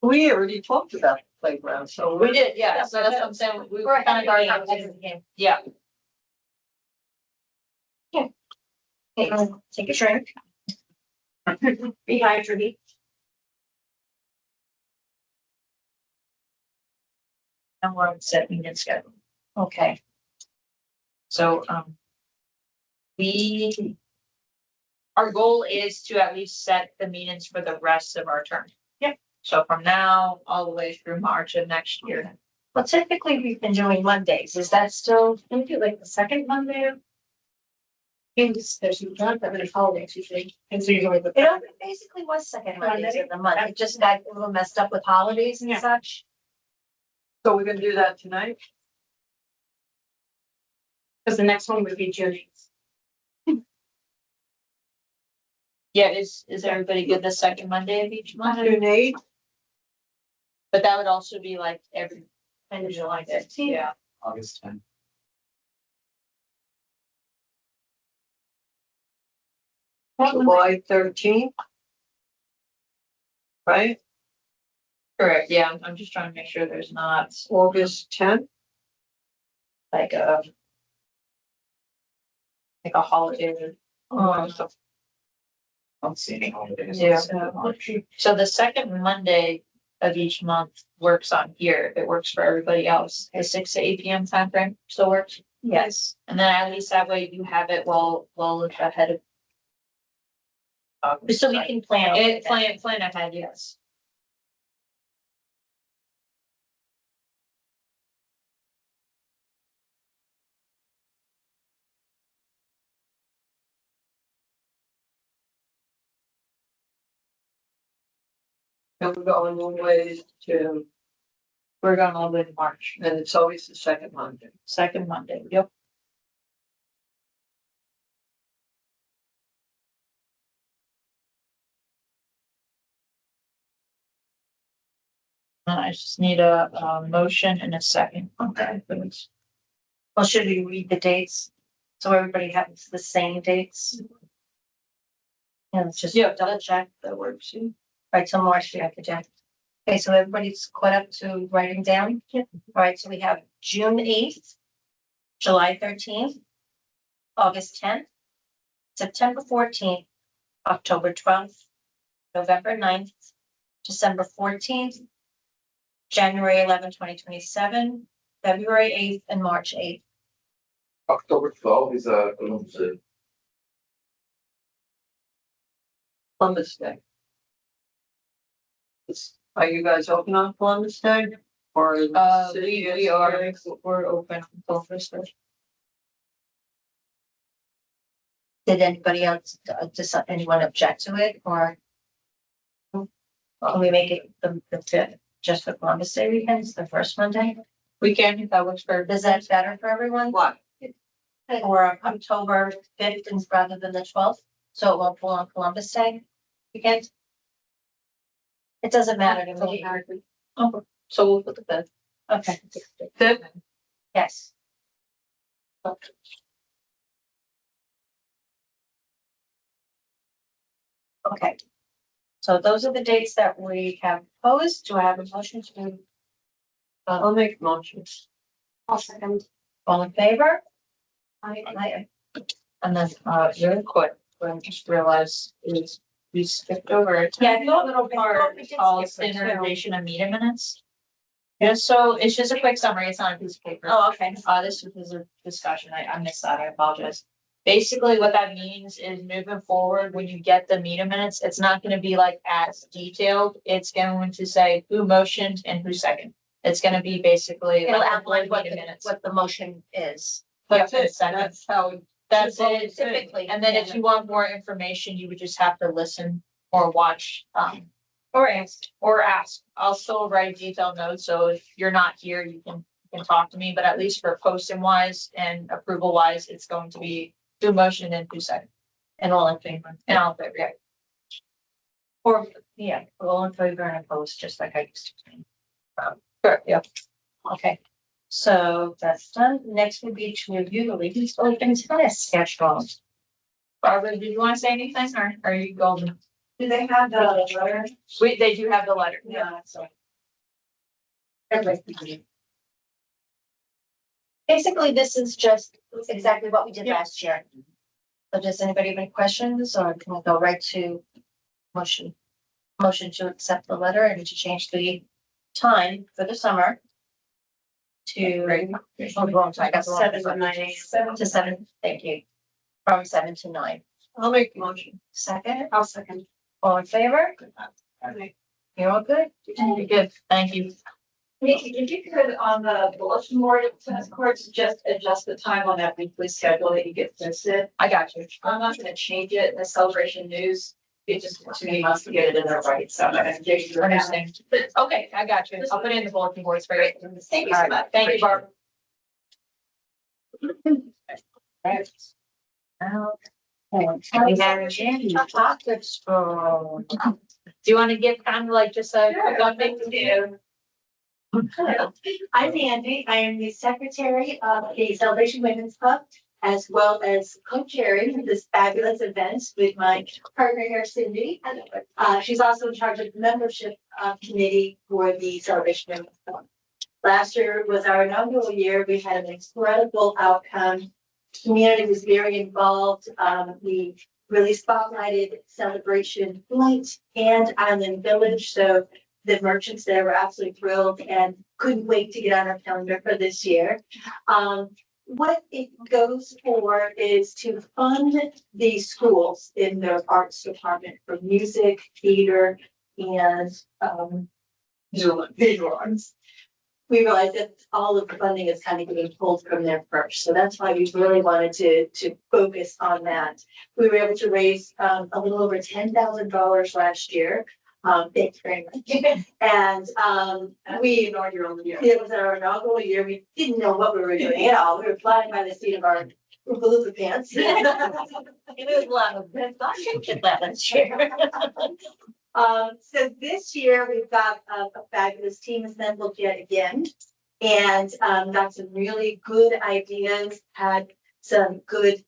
We already talked about the playground, so. We did, yeah. So that's what I'm saying. We were kind of already, yeah. Take a drink. Rehydrate. And we're on set meeting schedule. Okay. So, our goal is to at least set the meetings for the rest of our term. Yep. So from now all the way through March of next year. Well, typically we've been doing Mondays. Is that still, maybe like the second Monday? There's not that many holidays usually, and so usually the. It basically was second Mondays of the month. It just got a little messed up with holidays and Yeah. such. So we're gonna do that tonight? Because the next one would be June 8th. Yeah, is everybody good the second Monday of each month? June 8th? But that would also be like every End of July 15th. Yeah. August 10th. July 13th? Right? Correct, yeah, I'm just trying to make sure there's not August 10th? like a holiday. Don't see any holidays. Yeah. March. So the second Monday of each month works on here. If it works for everybody else, the 6 to 8 p.m. time frame still works. Yes. And then at least that way you have it well ahead of. So we can plan. Plan ahead, yes. And we're going one way to, We're going all the way to March, and it's always the second Monday. second Monday, yep. I just need a motion and a second. Okay. Well, should we read the dates? So everybody has the same dates? And it's just double check that works. Right, so March, we have to check. Okay, so everybody's caught up to writing down? Yep. All right, so we have June 8th, July 13th, August 10th, September 14th, October 12th, November 9th, December 14th, January 11, 2027, February 8th, and March 8th. October 12th is Columbus Day. Columbus Day. Are you guys open on Columbus Day? Or? is the city We are, is- we're open until Christmas. Did anybody else, does anyone object to it or? Can we make it the fifth, just for Columbus Day weekends, the first Monday? We can, if that works for. Is that better for everyone? What? Or October 5th rather than the 12th, so it won't fall on Columbus Day weekend? It doesn't matter to me. Okay, so we'll put the fifth. Okay, Fifth? yes. Okay. So those are the dates that we have posed. Do I have a motion to? I'll make motions. I'll second. All in favor? I. And then, really quick, I just realized is we skipped over a Yeah, tiny little part we did called skip it, too. standardization of meeting minutes. Yeah, so it's just a quick summary. It's not a piece of paper. Oh, okay. This was a discussion. I missed that. I apologize. Basically, what that means is moving forward, when you get the meeting minutes, it's not gonna be like as detailed. It's going to say who motioned and who seconded. It's gonna be basically It'll like outline what meeting the, minutes. what the motion is. That's Yep, it. second. That's how. That's That's it. Typically. And then if you want more information, you would just have to listen or watch, Or ask. or ask. I'll still write detailed notes, so if you're not here, you can talk to me, but at least for posting wise and approval wise, it's going to be do motion and do second. And all in favor. And all in favor, yeah. Or, yeah, all in favor and opposed, just like I used to. Correct, yeah. Okay, so that's done. Next would be to review the Legion open tennis schedule. Barbara, did you want to say anything or are you golden? Do they have the letter? They do have the letter. Yeah, so. Basically, this is just exactly what we did last year. So does anybody have any questions or can we go right to motion? Motion to accept the letter and to change the time for the summer. To. Oh, wrong time. I got the wrong 7 to time. 9 a.m. 7 to 7, thank you. From 7 to 9. I'll make the motion. Second, I'll second. all in favor? You're all good? You're good, thank you. Nikki, if you could on the bulletin board, tennis courts, just adjust the time on that weekly schedule that you get posted. I got you. I'm not gonna change it in the celebration news. It just took too many months to get it in there right, so I'm not gonna change it. Understand. Okay, I got you. I'll put it in the bulletin boards for you. Thank you All so right. much. Thank you, Barb. Right. We have Andy topics for. Do you want to give kind of like just a quick update? Hello, I'm Andy. I am the secretary of the Celebration Women's Club, as well as co-chairing this fabulous event with my partner here, Cindy. She's also in charge of the membership committee for the Celebration Women's Club. Last year was our inaugural year. We had an incredible outcome. Community was very involved. We really spotlighted Celebration Point and Island Village. So the merchants there were absolutely thrilled and couldn't wait to get on our calendar for this year. What it goes for is to fund the schools in their arts department for music, theater, and visual arts. We realized that all of the funding is kind of getting pulled from there first. So that's why we really wanted to focus on that. We were able to raise a little over $10,000 last year. Thanks very much. And we inaugural year. It was our inaugural year. We didn't know what we were doing at all. We were flying by the seat of our Oompa pants. It was a lot of, I think it last year. So this year we've got a fabulous team assembled yet again. And got some really good ideas, had some good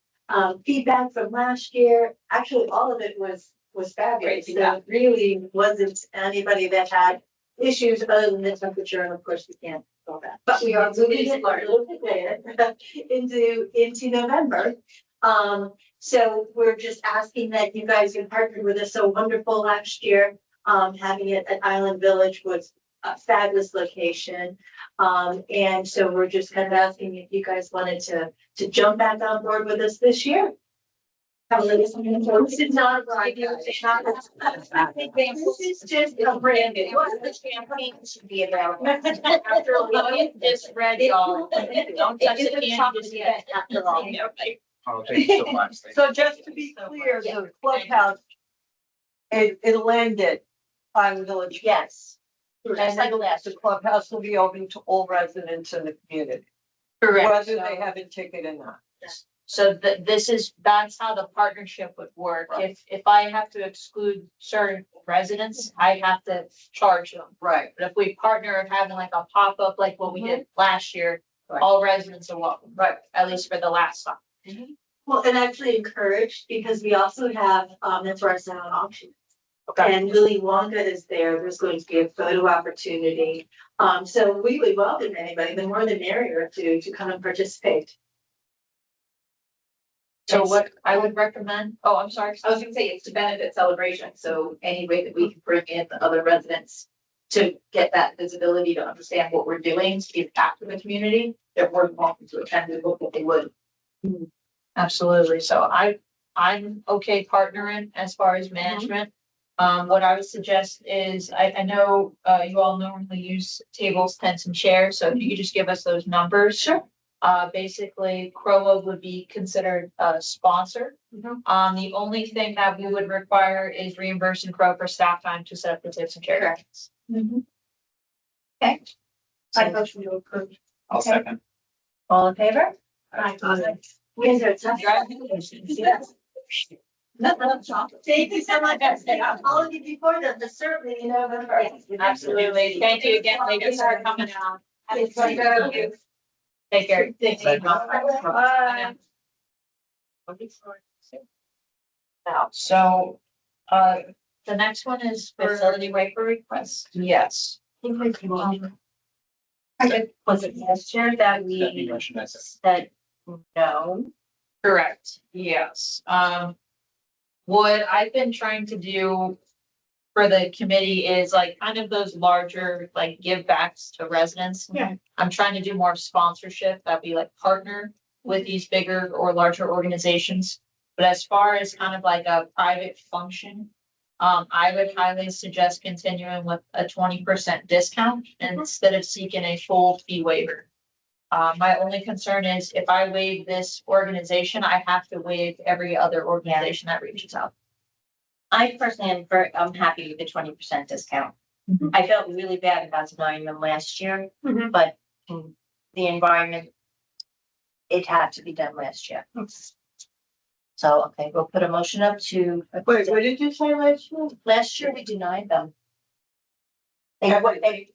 feedback from last year. Actually, all of it was fabulous. There really wasn't anybody that had issues other than the temperature, and of course we can't go that. But we are moving it a little bit later into November. So we're just asking that you guys, you partnered with us so wonderful last year. Having it at Island Village was a fabulous location. And so we're just kind of asking if you guys wanted to jump back on board with us this year. This is not a bride. This is just a brand new. The champagne should be available. After a week, just read y'all. Don't touch the candy just yet. After all. Oh, thank you so much. So just to be clear, the clubhouse, it'll end at Island Village. Yes. And Just like then last. the clubhouse will be open to all residents in the community, Correct. whether they have a ticket or not. So that's how the partnership would work. Right. If I have to exclude certain residents, I have to charge them. Right. But if we partner of having like a pop-up like what we did last year, Right. all residents are welcome, Right. at least for the last time. Well, and actually encouraged because we also have, that's where our silent auction. Okay. And Willy Wonka is there. There's going to be a photo opportunity. So we would welcome anybody, the more the merrier to come and participate. So what I would recommend, oh, I'm sorry. I was gonna say it's to benefit Celebration, so any way that we can bring in the other residents to get that visibility, to understand what we're doing, to give back to the community, they're more than welcome to attend, we hope that they would. Absolutely. So I'm okay partnering as far as management. What I would suggest is, I know, you all normally use tables, tents and chairs, so if you could just give us those numbers. Sure. Basically, CROA would be considered a sponsor. The only thing that we would require is reimbursing CROA for staff time to set up the tips and chairs. Okay. I motion to approve. I'll second. All in favor? Is there a tough? Congratulations. Yes. Thank you so much. I'll call you before then, but certainly in November. Absolutely. Thank you again, ladies, for coming out. Thank you. Take care. Thank you. Bye. Now, so, the next one is facility waiver request. Yes. Was it last year that Stephanie we mentioned that. said no? Correct, yes. What I've been trying to do for the committee is like kind of those larger, like give backs to residents. Yeah. I'm trying to do more sponsorship that we like partner with these bigger or larger organizations. But as far as kind of like a private function, I would highly suggest continuing with a 20% discount instead of seeking a full fee waiver. My only concern is if I waive this organization, I have to waive every other organization that reaches out. I personally am I'm happy with the 20% discount. Mhm. I felt really bad about denying them last year, Mhm. but the environment, it had to be done last year. So, okay, we'll put a motion up to. Wait, what did you say last year? Last year we denied them. They, Yeah, what they,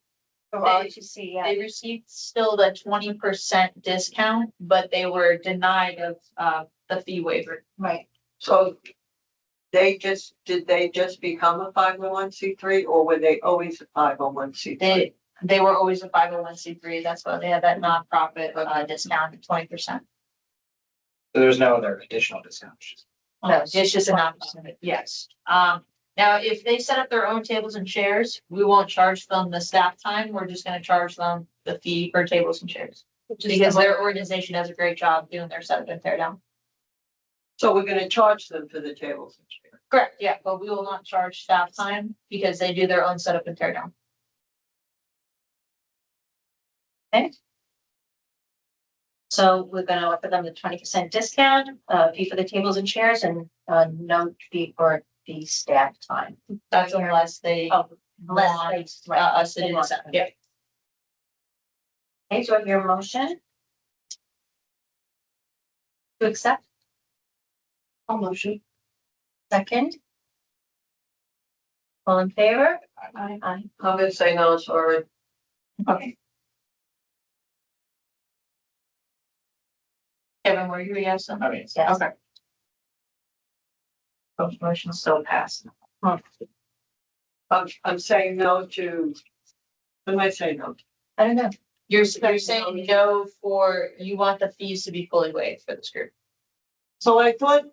from They- ROTC, yeah. They received still the 20% discount, but they were denied of, the fee waiver. Right. So did they just become a 501c3 or were they always a 501c3? They were always a 501c3. That's why they had that nonprofit, discount of 20%. So there's no other additional discounts. No, it's just a nonprofit, yes. Now, if they set up their own tables and chairs, we won't charge them the staff time. We're just gonna charge them the fee for tables and chairs. Because their organization does a great job doing their setup and tear down. So we're gonna charge them for the tables and chairs. Correct, yeah, but we will not charge staff time because they do their own setup and tear down. So we're gonna offer them the 20% discount, fee for the tables and chairs and, no fee for the staff time. That's unless they Oh, want us to do this, yeah. Okay, so I hear a motion? To accept? I'll motion. Second? All in favor? Aye. Aye. I'm gonna say no, sorry. Okay. Kevin, were you yes? I mean, Yes. Okay. Both motions still pass. I'm saying no to, what am I saying no? I don't know. You're saying no for, you want the fees to be fully waived for this group. So I thought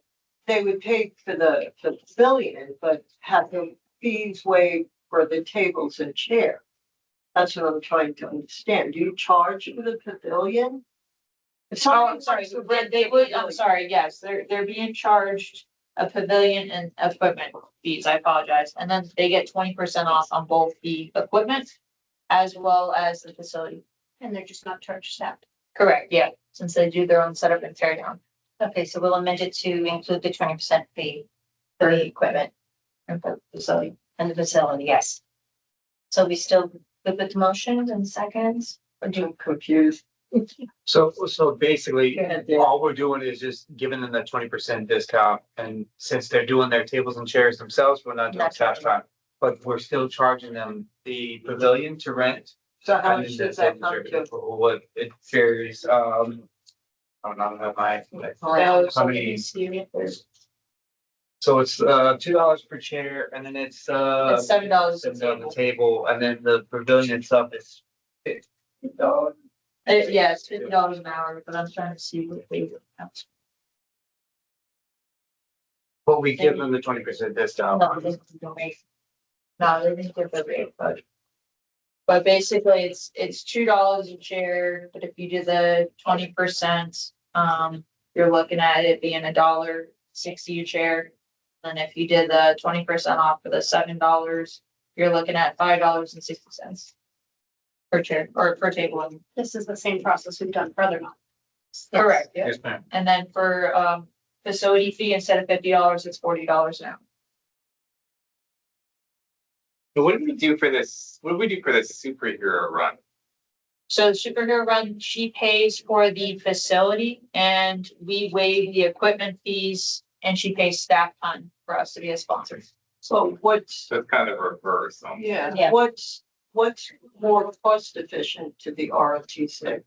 they would pay for the pavilion, but have the fees waived for the tables and chairs. That's what I'm trying to understand. Do you charge for the pavilion? If Oh, somebody I'm sorry, wants to rent they the would, I'm pavilion- sorry, yes, they're being charged a pavilion and equipment fees, I apologize, and then they get 20% off on both the equipment as well as the facility. And they're just not charged staff. Correct, yeah, since they do their own setup and tear down. Okay, so we'll amend it to include the 20% fee for the equipment And for the facility. and the facility, yes. So we still good with the motions and seconds? Or do I'm confused. So basically, Go ahead, Dan. all we're doing is just giving them the 20% discount, and since they're doing their tables and chairs themselves, we're not doing Not staff charging. time. But we're still charging them the pavilion to rent. So how and much then does the that tables come are- to? What it varies, I don't know, have my, So many- it's so it's $2 per chair, and then it's $7 a $7 on the table. table, and then the pavilion itself is $50. Yeah, it's $50 an hour, but I'm trying to see what they would have. But we give them the 20% discount. No, they don't make. No, they didn't give the rate, but. But basically, it's $2 a chair, but if you do the 20%, you're looking at it being $1.60 a chair. And if you did the 20% off for the $7, you're looking at $5.60. Per chair or per table. This is the same process we've done for other months. Correct, yeah. Yes, ma'am. And then for facility fee, instead of $50, it's $40 an hour. But what did we do for this? What did we do for this superhero run? So the superhero run, she pays for the facility and we waive the equipment fees and she pays staff time for us to be a sponsor. So what's, So it's kind of reverse. yeah, Yeah. what's more cost efficient to the ROTC?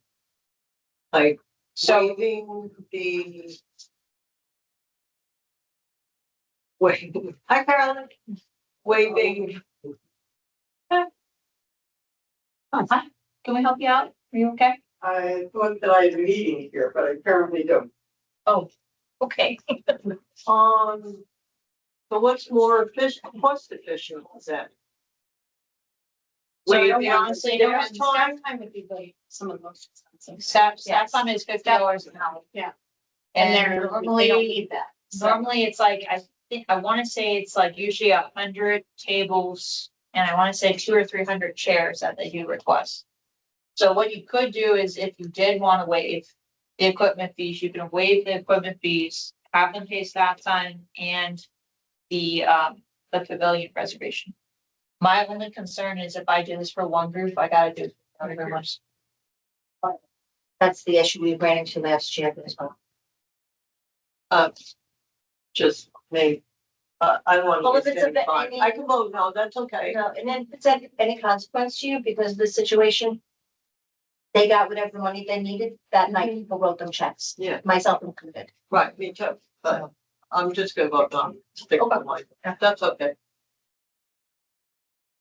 Like waiving the. Wait, hi Carolyn. Waiving, Oh, hi. Can we help you out? Are you okay? I thought that I had a meeting here, but I apparently don't. Oh, okay. So what's more efficient, cost efficient is that? So Waiving honestly, the depends. staff time? Time would be like some of the most expensive. Staff time is $50 an hour. Yeah. And They don't normally, need that. So- it's like, I think, I wanna say it's like usually 100 tables, and I wanna say 200 or 300 chairs that they do request. So what you could do is if you did wanna waive the equipment fees, you can waive the equipment fees, have them pay staff time and the pavilion reservation. My only concern is if I do this for one group, I gotta do it for other groups. That's the issue we ran into last year as well. Just me. I don't Well, want if to it's waste a any bit- time. I can vote no, that's okay. You know, and then if it's any consequence to you because of the situation. They got whatever money they needed that night, people wrote them checks, Yeah, myself included. right, me too, but I'm just gonna vote no, stick with mine, that's okay.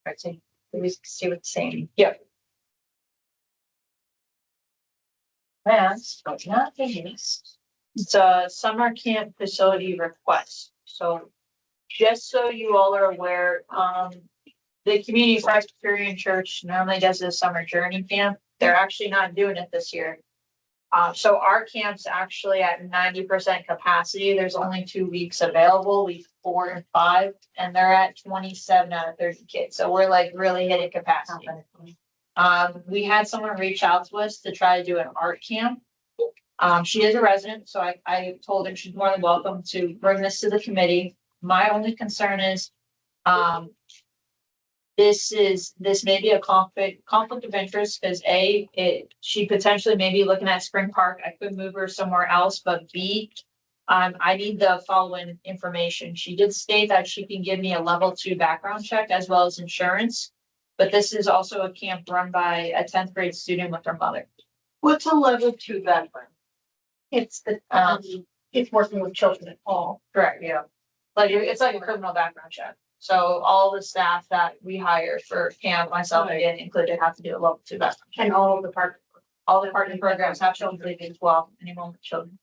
Right, so we see what's saying. Yeah. Last but not least, it's a summer camp facility request. So just so you all are aware, the Community Presbyterian Church normally does this summer journey camp. They're actually not doing it this year. So our camp's actually at 90% capacity. There's only 2 weeks available, week 4 and 5, and they're at 27 out of 30 kids. So we're like really hitting capacity. We had someone reach out to us to try to do an art camp. She is a resident, so I told her she's more than welcome to bring this to the committee. My only concern is, this may be a conflict of interest, because she potentially may be looking at Spring Park. I could move her somewhere else, but B, I need the following information. She did state that she can give me a level 2 background check as well as insurance. But this is also a camp run by a 10th grade student with her mother. What's a level 2 background? It's the, It's working with children at all. Correct, yeah. Like, it's like a criminal background check. So all the staff that we hire for camp, myself again included, have to do a level 2 background check. And all the partner programs have children as well, anyone with children.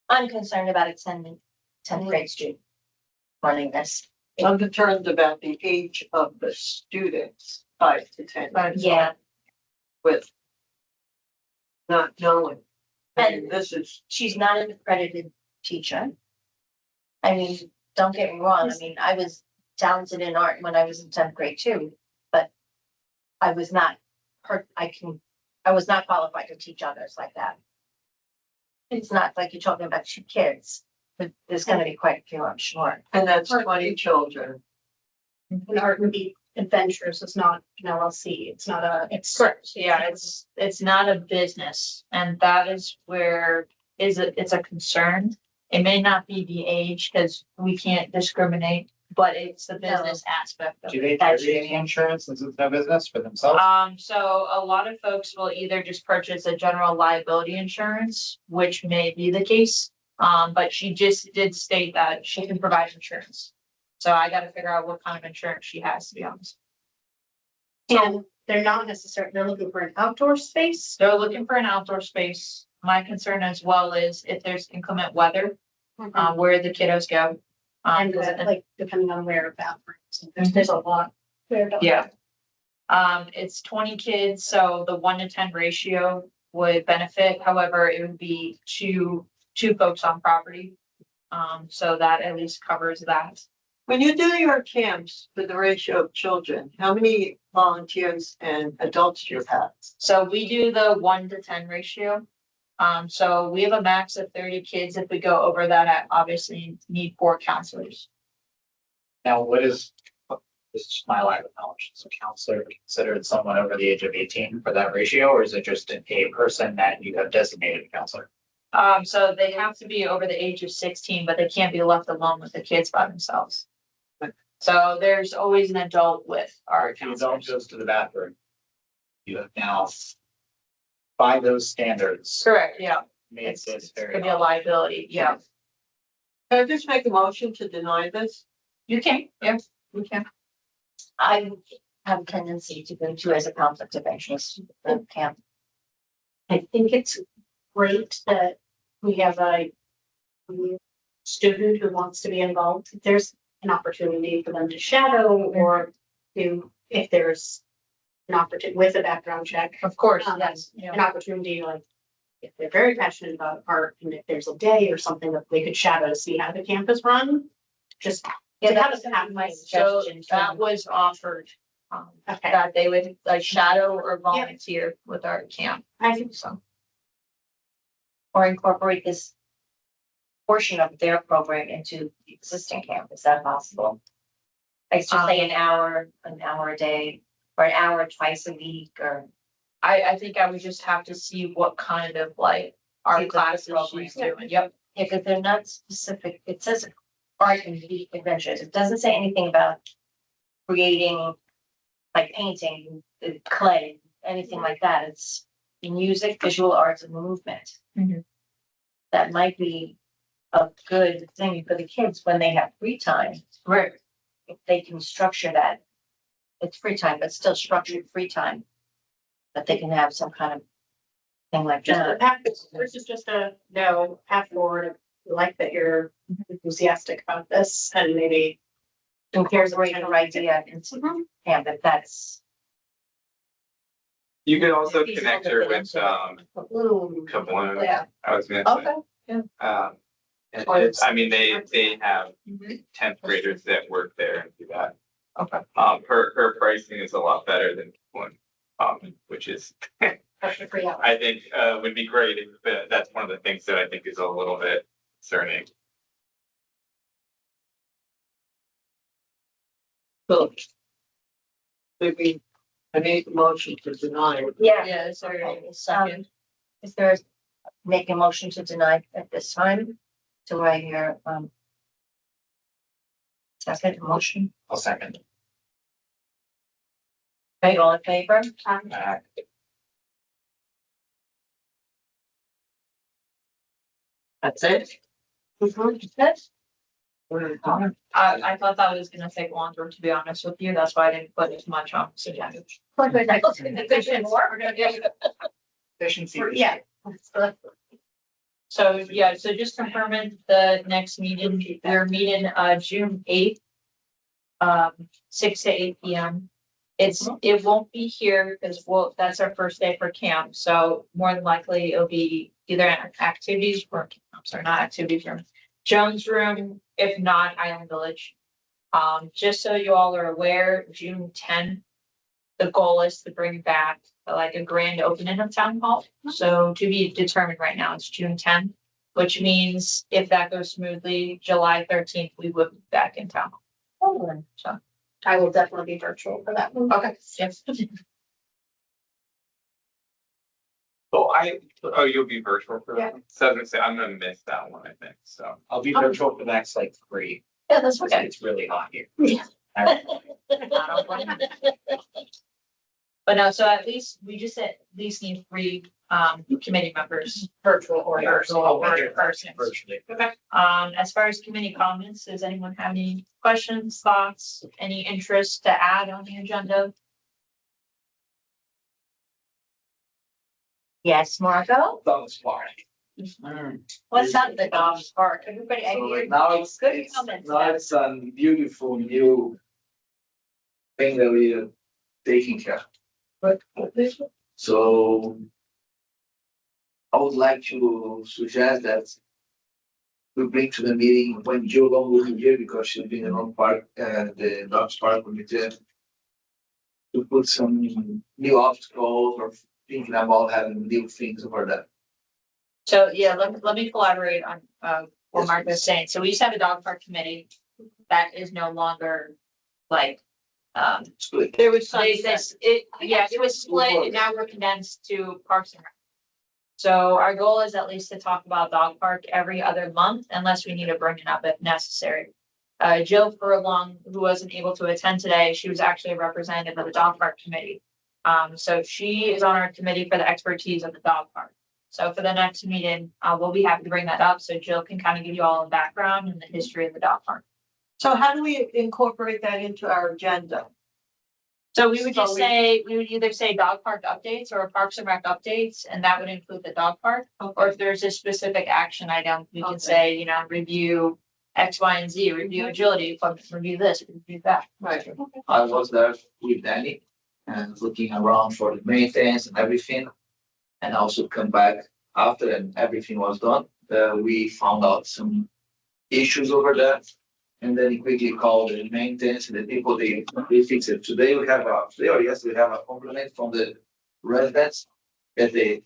I'm concerned about attending 10th grade student running this. I'm concerned about the age of the students, 5 to 10. Yeah. With not knowing. I mean, this is, She's not an accredited teacher. I mean, don't get me wrong, I mean, I was talented in art when I was in 10th grade too, but I was not I was not qualified to teach others like that. It's not like you're talking about 2 kids, but there's gonna be quite a few, I'm sure. and that's 20 children. And art would be adventures, it's not an LLC, it's not it's correct, yeah, it's not a business, and that is where it's a concern. It may not be the age, because we can't discriminate, but it's the business aspect of Do they it. carry any insurance since it's no business for themselves? So a lot of folks will either just purchase a general liability insurance, which may be the case. But she just did state that she can provide insurance. So I gotta figure out what kind of insurance she has, to be honest. And they're not necessarily, they're looking for an outdoor space. They're looking for an outdoor space. My concern as well is if there's inclement weather, where the kiddos go. And like depending on where bathrooms, there's a lot. Yeah. It's 20 kids, so the 1 to 10 ratio would benefit. However, it would be two folks on property. So that at least covers that. When you do your camps with the ratio of children, how many volunteers and adults do you have? So we do the 1 to 10 ratio. So we have a max of 30 kids. If we go over that, I obviously need 4 counselors. Now, this is just my lack of knowledge, is a counselor considered someone over the age of 18 for that ratio, or is it just a person that you have designated a counselor? So they have to be over the age of 16, but they can't be left alone with the kids by themselves. So there's always an adult with our If you don't counselors. goes to the bathroom, you have now, by those standards, Correct, yeah. made It's this very. could be a liability, yeah. Can I just make a motion to deny this? You can, yeah, you can. I have a tendency to go to as a conflict of interest, the camp. I think it's great that we have a student who wants to be involved. If there's an opportunity for them to shadow or if there's an opportunity with a background check, Of course, Um, yes, yeah. an opportunity like if they're very passionate about art and if there's a day or something that they could shadow to see how the campus run, just. Yeah, to that have was it happen. my So suggestion. that was offered, Okay, that they would like shadow or volunteer with our camp, I think so. Or incorporate this portion of their program into the existing camp, is that possible? Like just say an hour a day, or an hour twice a week, or. I think I would just have to see what kind of like See art the classes program. she's doing, yep. Yeah, because they're not specific, it says art and adventures, it doesn't say anything about creating, like painting, clay, anything like that, it's music, visual arts and movement. Mhm. That might be a good thing for the kids when they have free time, Right. if they can structure that. It's free time, but still structured free time. That they can have some kind of thing like just a that. path, this is just a no path forward. I like that you're enthusiastic about this and maybe. Incorporate your idea into camp, if that's. You could also Feasible connect to her fit with, into it. Kabloon, Yeah. I was gonna say. Okay. And I mean, they have tenth graders that work there and do that. Okay. Her pricing is a lot better than one, which is, I think, would be great, but that's one of the things that I think is a little bit concerning. So. Maybe I made the motion to deny it. Yeah. Yeah, sorry, Okay, second. Is there, make a motion to deny at this time? Do I hear, second motion? I'll second. Okay, all in favor? That's it? Yes. I thought that was gonna take longer, to be honest with you, that's why I didn't put as much on this agenda. Efficiency. Yeah. So, yeah, so just confirming the next meeting, we're meeting, June 8th. 6 to 8 p.m. It won't be here because that's our first day for camp, so more than likely it'll be either activities or, I'm sorry, not activities room. Jones Room, if not Island Village. Just so you all are aware, June 10th, the goal is to bring back like a grand opening of town hall. So to be determined right now, it's June 10th, which means if that goes smoothly, July 13th, we would be back in town hall. So, I will definitely be virtual for that one. okay, yes. Oh, you'll be virtual for that? Yeah. So I was gonna say, I'm gonna miss that one, I think, so. I'll be virtual for the next like 3. Yeah, that's Because okay. it's really hot here. Yeah. But no, so at least we just at least need 3 committee members, virtual or in person. Virtually. Okay, as far as committee comments, does anyone have any questions, thoughts, any interest to add on the agenda? Yes, Margot? Sounds smart. What's up the dog park? Everybody, I So hear now it's, good comments. now it's a beautiful new thing that we are taking care. So I would like to suggest that we bring to the meeting when Jill Long will be here because she's been in the park, the Dogs Park Committee. To put some new obstacles or thinking about having new things over there. So, yeah, let me collaborate on, what Mark was saying. So we used to have a dog park committee that is no longer like, Split. There was it was split and now we're condensed to Parks and Rec. So our goal is at least to talk about dog park every other month unless we need to bring it up if necessary. Jill Furlong, who wasn't able to attend today, she was actually a representative of the dog park committee. So she is on our committee for the expertise of the dog park. So for the next meeting, we'll be happy to bring that up. So Jill can kind of give you all a background and the history of the dog park. So how do we incorporate that into our agenda? So we would just So say, we would either say dog park updates or Parks and Rec updates, and that would include the dog park. Or if there's a specific action item, we can Okay. say, review X, Y, and Z, review agility, review this, review that. Right. I was there with Danny and looking around for the maintenance and everything. And also come back after and everything was done, we found out some issues over there. And then he quickly called the maintenance and the people, they fix it. Today we have today or yesterday, we have a compliment from the residents that the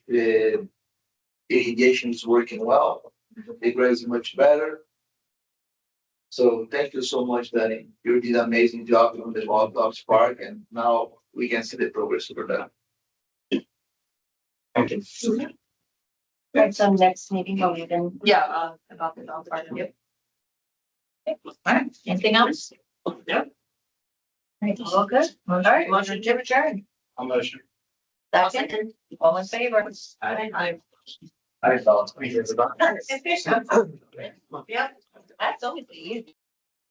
irrigation is working well, the grass is much better. So thank you so much, Danny. You did an amazing job on the Wild Dogs Park, and now we can see the progress over there. Thank you. Right, so next meeting, we'll even. Yeah, about the dog park. Yep. Okay, all right, anything else? Yep. All good, all right, motion to adjourn. I'll motion. Second, all in favor? I thought. Yep, that's only for you.